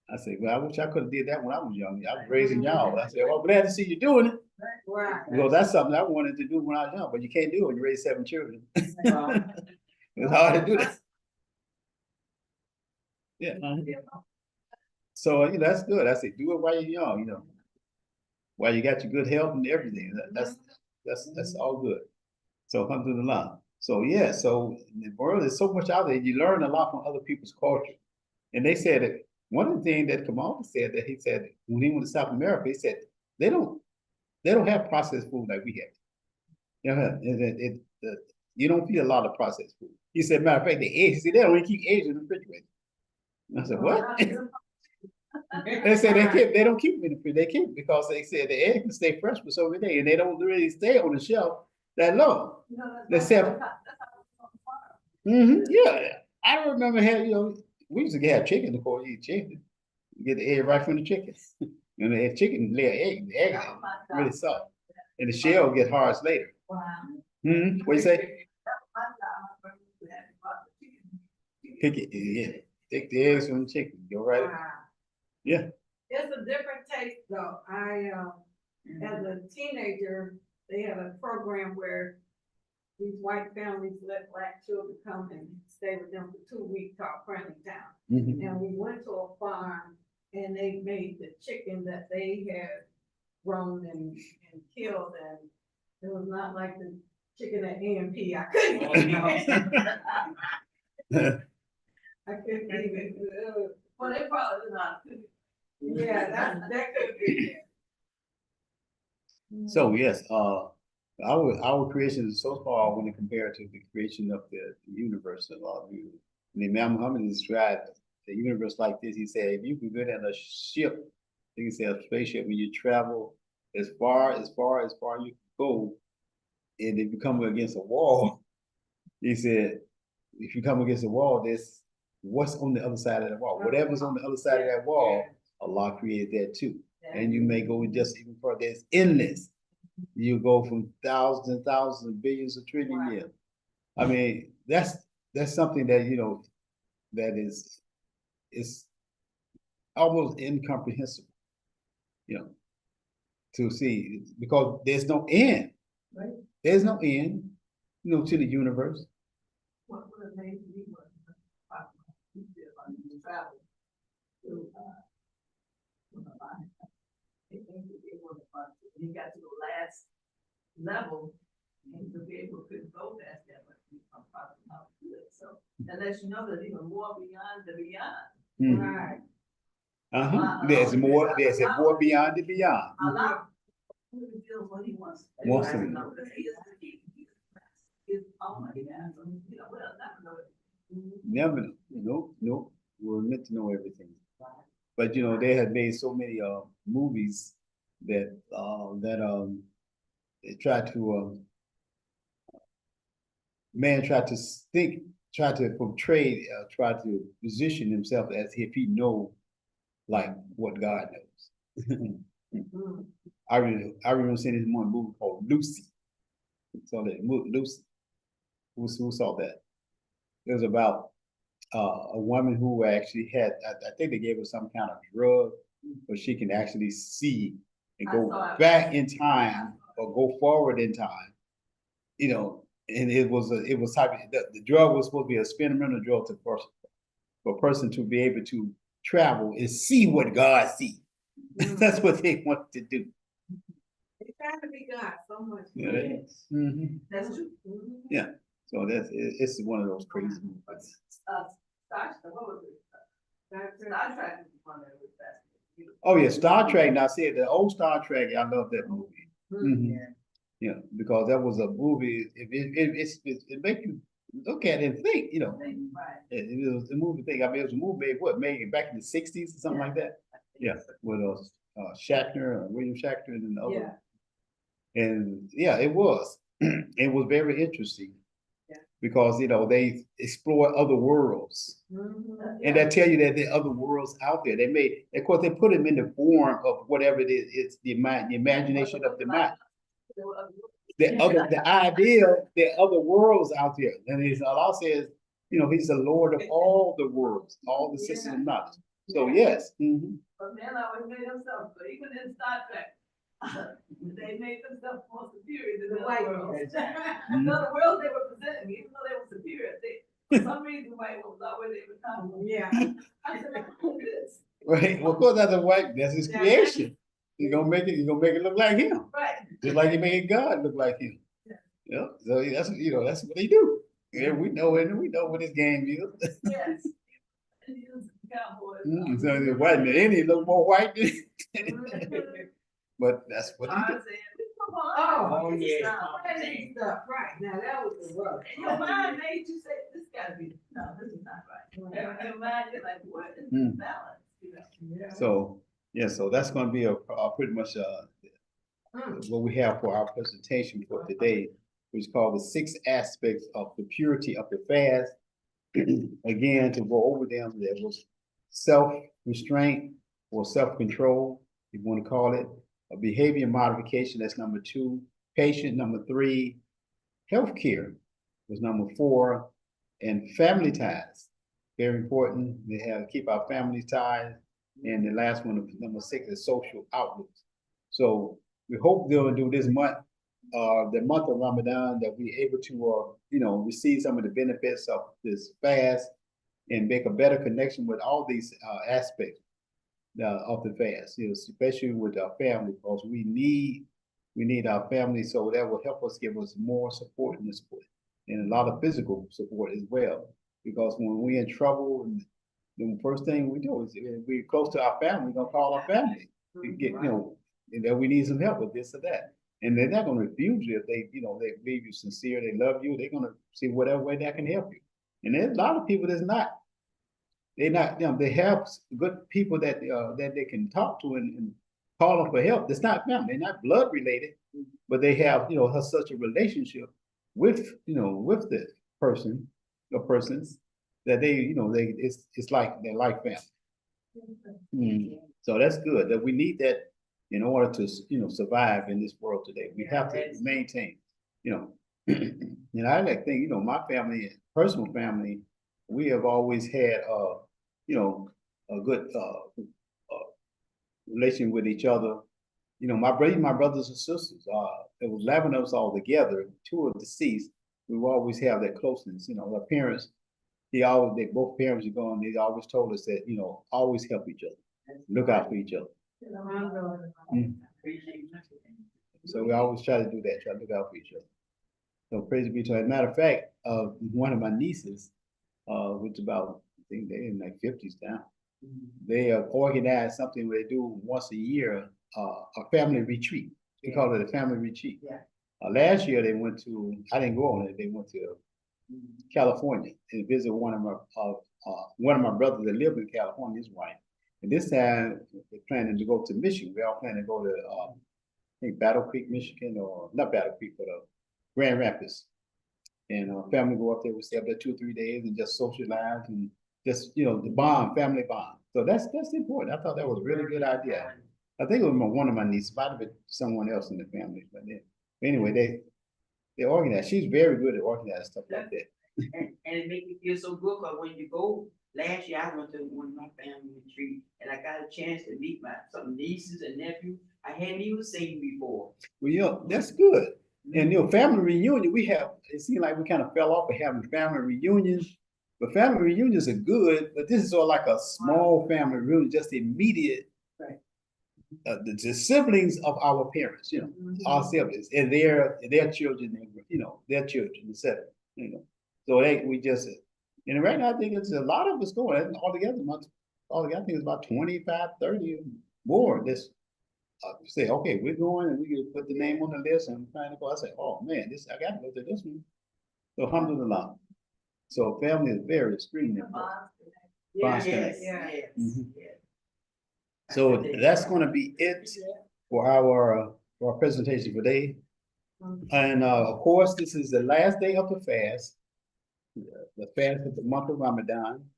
Speaker 1: I said, well, I wish I could have did that when I was young. I was raising y'all. I said, well, I'm glad to see you doing it.
Speaker 3: Right.
Speaker 1: Well, that's something I wanted to do when I was young, but you can't do it when you raise 7 children. It's hard to do that. Yeah. So, that's good. I say, do it while you're young, while you got your good health and everything. That's all good. So come through the line. So yeah, so in the world, there's so much out there. You learn a lot from other people's culture. And they said that one of the things that Kamal said that he said when he went to South America, he said they don't have processed food like we have. You don't feed a lot of processed food. He said, matter of fact, the eggs, he said, they don't even keep eggs in the refrigerator. I said, what? They said they don't keep them in the fridge. They keep because they said the egg can stay fresh for so many days, and they don't really stay on the shelf that long. They said, yeah. I remember having, we used to have chicken, of course, eat chicken. You get the egg right from the chicken. And the chicken lay an egg. The egg is really soft. And the shell get hard later.
Speaker 3: Wow.
Speaker 1: What you say? Pick it, yeah. Take the eggs from the chicken. Go right.
Speaker 3: Wow.
Speaker 1: Yeah.
Speaker 3: It's a different taste though. As a teenager, they had a program where these white families let black children come and stay with them for 2 weeks called Friendly Town. And we went to a farm and they made the chicken that they had grown and killed, and it was not like the chicken at A&P. I couldn't eat it. I couldn't eat it. Well, they probably not. Yeah, that could be.
Speaker 1: So yes, our creation is so small when compared to the creation of the universe. And Imam Muhammad described the universe like this. He said, if you can get in a ship, he said a spaceship, when you travel as far you can go, and if you come against a wall, he said, if you come against a wall, there's what's on the other side of that wall. Whatever's on the other side of that wall, Allah created that too. And you may go just even further. It's endless. You go from thousands and thousands and billions of trillion years. I mean, that's something that that is almost incomprehensible, to see, because there's no end. Right. There's no end, to the universe.
Speaker 3: What amazed me was travel to he got to the last level, and the vehicle couldn't go past that, but I'm talking about it. So that lets you know that even more beyond the beyond. Right.
Speaker 1: There's more beyond the beyond.
Speaker 3: Allah reveals what he wants.
Speaker 1: Wants to
Speaker 3: know. Almighty God. We'll never know.
Speaker 1: Never know. Nope. We're meant to know everything. But they had made so many movies that they tried to man tried to portray, try to position himself as if he know like what God knows. I remember seeing this one movie called Lucy. So that Lucy, who saw that? It was about a woman who actually had, I think they gave her some kind of drug, but she can actually see and go back in time or go forward in time, and it was type of, the drug was supposed to be a experimental drug to for a person to be able to travel and see what God sees. That's what they want to do.
Speaker 3: They try to be God so much.
Speaker 1: Yeah,
Speaker 3: That's true.
Speaker 1: Yeah. So it's one of those crazy movies.
Speaker 3: Star Trek is one that was fascinating.
Speaker 1: Oh, yeah, Star Trek. Now, see, the old Star Trek, I love that movie. Mhm.
Speaker 4: Yeah.
Speaker 1: Yeah, because that was a movie, it make you look at it and think,
Speaker 4: Right.
Speaker 1: it was a movie thing. I mean, it was a movie made, what, made back in the sixties or something like that? Yeah, with Shatner, William Shatner and the other. And yeah, it was. It was very interesting.
Speaker 3: Yeah.
Speaker 1: Because, they explore other worlds. And they tell you that there are other worlds out there. Of course, they put them in the form of whatever it is. It's the imagination of the mind. The idea, there are other worlds out there. And Allah says, He's the Lord of all the worlds, all the systems of knowledge. So yes.
Speaker 5: But man always made themselves, but even in Star Trek, they made themselves more superior than the white worlds.
Speaker 1: Mhm.
Speaker 5: The worlds they were presenting, even though they were superior, for some reason, white worlds always they were top.
Speaker 3: Yeah.
Speaker 5: I said, what is this?
Speaker 1: Right. Well, of course, that's his creation. You're gonna make it look like him.
Speaker 5: Right.
Speaker 1: Just like he made God look like him. Yeah. So that's what they do. Yeah, we know it, and we know what his game is.
Speaker 5: Yes. Indians, cowboys.
Speaker 1: So the white and the Indian look more white than but that's what he do.
Speaker 5: Tarzan. Come on.
Speaker 3: Oh,
Speaker 4: yeah.
Speaker 3: crazy stuff, right, now that was the worst.
Speaker 5: And your mind made you say, this gotta be, no, this is not right. And your mind, you're like, what is this balance? You know?
Speaker 3: Yeah.
Speaker 1: So that's gonna be a pretty much what we have for our presentation for today, which is called the 6 aspects of the purity of the fast. Again, to go over them, there was self-restraint or self-control, if you want to call it, a behavior modification, that's number 2, patient, number 3, healthcare was number 4, and family ties, very important. We have to keep our family ties, and the last one, number 6, is social outlooks. So we hope they'll do this month, the month of Ramadan, that we're able to, receive some of the benefits of this fast and make a better connection with all these aspects of the fast, especially with our family, because we need our family, so that will help us, give us more support in this point, and a lot of physical support as well. Because when we're in trouble, and the first thing we do is, if we're close to our family, we're gonna call our family to get, and that we need some help with this or that. And they're not gonna refuse you if they believe you sincere, they love you, they're gonna see whatever way that can help you. And there's a lot of people that's not. They're not, they have good people that they can talk to and call them for help. It's not family, they're not blood related, but they have, such a relationship with, with the person or persons that it's like they're like family. So that's good, that we need that in order to, survive in this world today. We have to maintain, and I like think, my family, personal family, we have always had, a good relation with each other. My brothers and sisters, there was 11 of us all together. 2 are deceased. We will always have that closeness. Our parents, both parents are gone. They always told us that, always help each other, look out for each other. So we always try to do that, try to look out for each other. So praise be to God. As a matter of fact, one of my nieces, which about, I think they're in like 50s now, they have organized something where they do once a year, a family retreat. They call it a family retreat. Last year they went to, I didn't go on it, they went to California and visit one of my brothers that lived in California, his wife. And this time they're planning to go to Michigan. We all planning to go to, I think Battle Creek, Michigan, or not Battle Creek, but Grand Rapids. And family go up there, we stay up there 2 or 3 days and just socialize and just, the bond, family bond. So that's important. I thought that was a really good idea. I think it was one of my nieces, might have been someone else in the family. But anyway, they organize. She's very good at organizing stuff like that.
Speaker 4: And it makes me feel so good, because when you go, last year I went to one of my family retreat, and I got a chance to meet some nieces and nephews I hadn't even seen before.
Speaker 1: Well, that's good. And family reunion, it seems like we kind of fell off of having family reunions, but family reunions are good, but this is sort of like a small family reunion, just immediate.
Speaker 3: Right.
Speaker 1: The siblings of our parents, our siblings, and their children, their children, etc. So we just, and right now I think it's a lot of us going altogether. I think it's about 25, 30 board, this, say, okay, we're going and we can put the name on the list and trying to go. I said, oh man, this, I gotta go to this one. So alhamdulillah. So family is very extremely important.
Speaker 4: Yes,
Speaker 1: Constant.
Speaker 4: yes,
Speaker 1: Mhm.
Speaker 4: yes.
Speaker 1: So that's gonna be it for our presentation today. And of course, this is the last day of the fast. The fast of the month of Ramadan.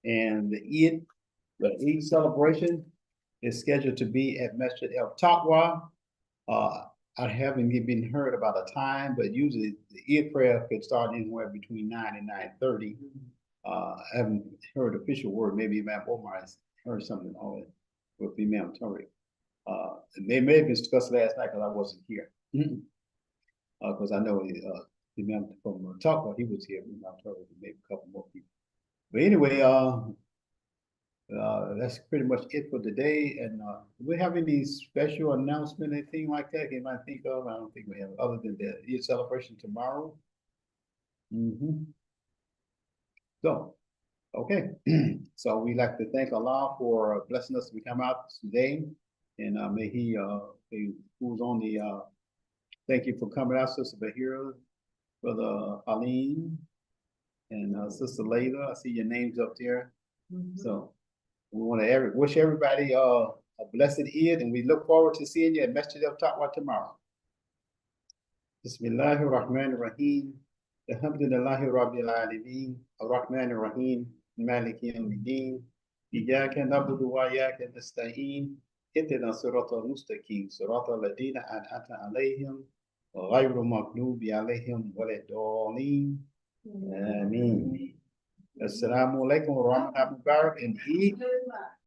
Speaker 1: And the Eid celebration is scheduled to be at Masjid El Taqwa. I haven't been heard about a time, but usually the Eid prayer could start anywhere between 9 and 9:30. I haven't heard official word. Maybe Imam Omar has heard something on it with Imam Tariq. And they may have discussed last night because I wasn't here. Because I know Imam from Taqwa, he was here. Imam Tariq, and maybe a couple more people. But anyway, that's pretty much it for today. And do we have any special announcement, anything like that you might think of? I don't think we have, other than the Eid celebration tomorrow. So, okay. So we'd like to thank Allah for blessing us to come out today. And may He, who's on the, thank you for coming out, Sister Bahira, Brother Aline, and Sister Layla. I see your names up there. So we want to wish everybody a blessed Eid, and we look forward to seeing you at Masjid El Taqwa tomorrow. Bismillahir Rahmanir Rahim. Alhamdulillahi Rabbil Alameen. Ar-Rahmanir Rahim. Maliki Yawmiddin. Iyyaka na'budu wa iyyaka nasta'in. Ihdina siratal mustaqim. Siratal ladina an'amta 'alayhim ghayril maghdubi 'alayhim waladdallin. Ameen. Assalamu alaikum wa rahmatullahi wa barakatuh. And Eid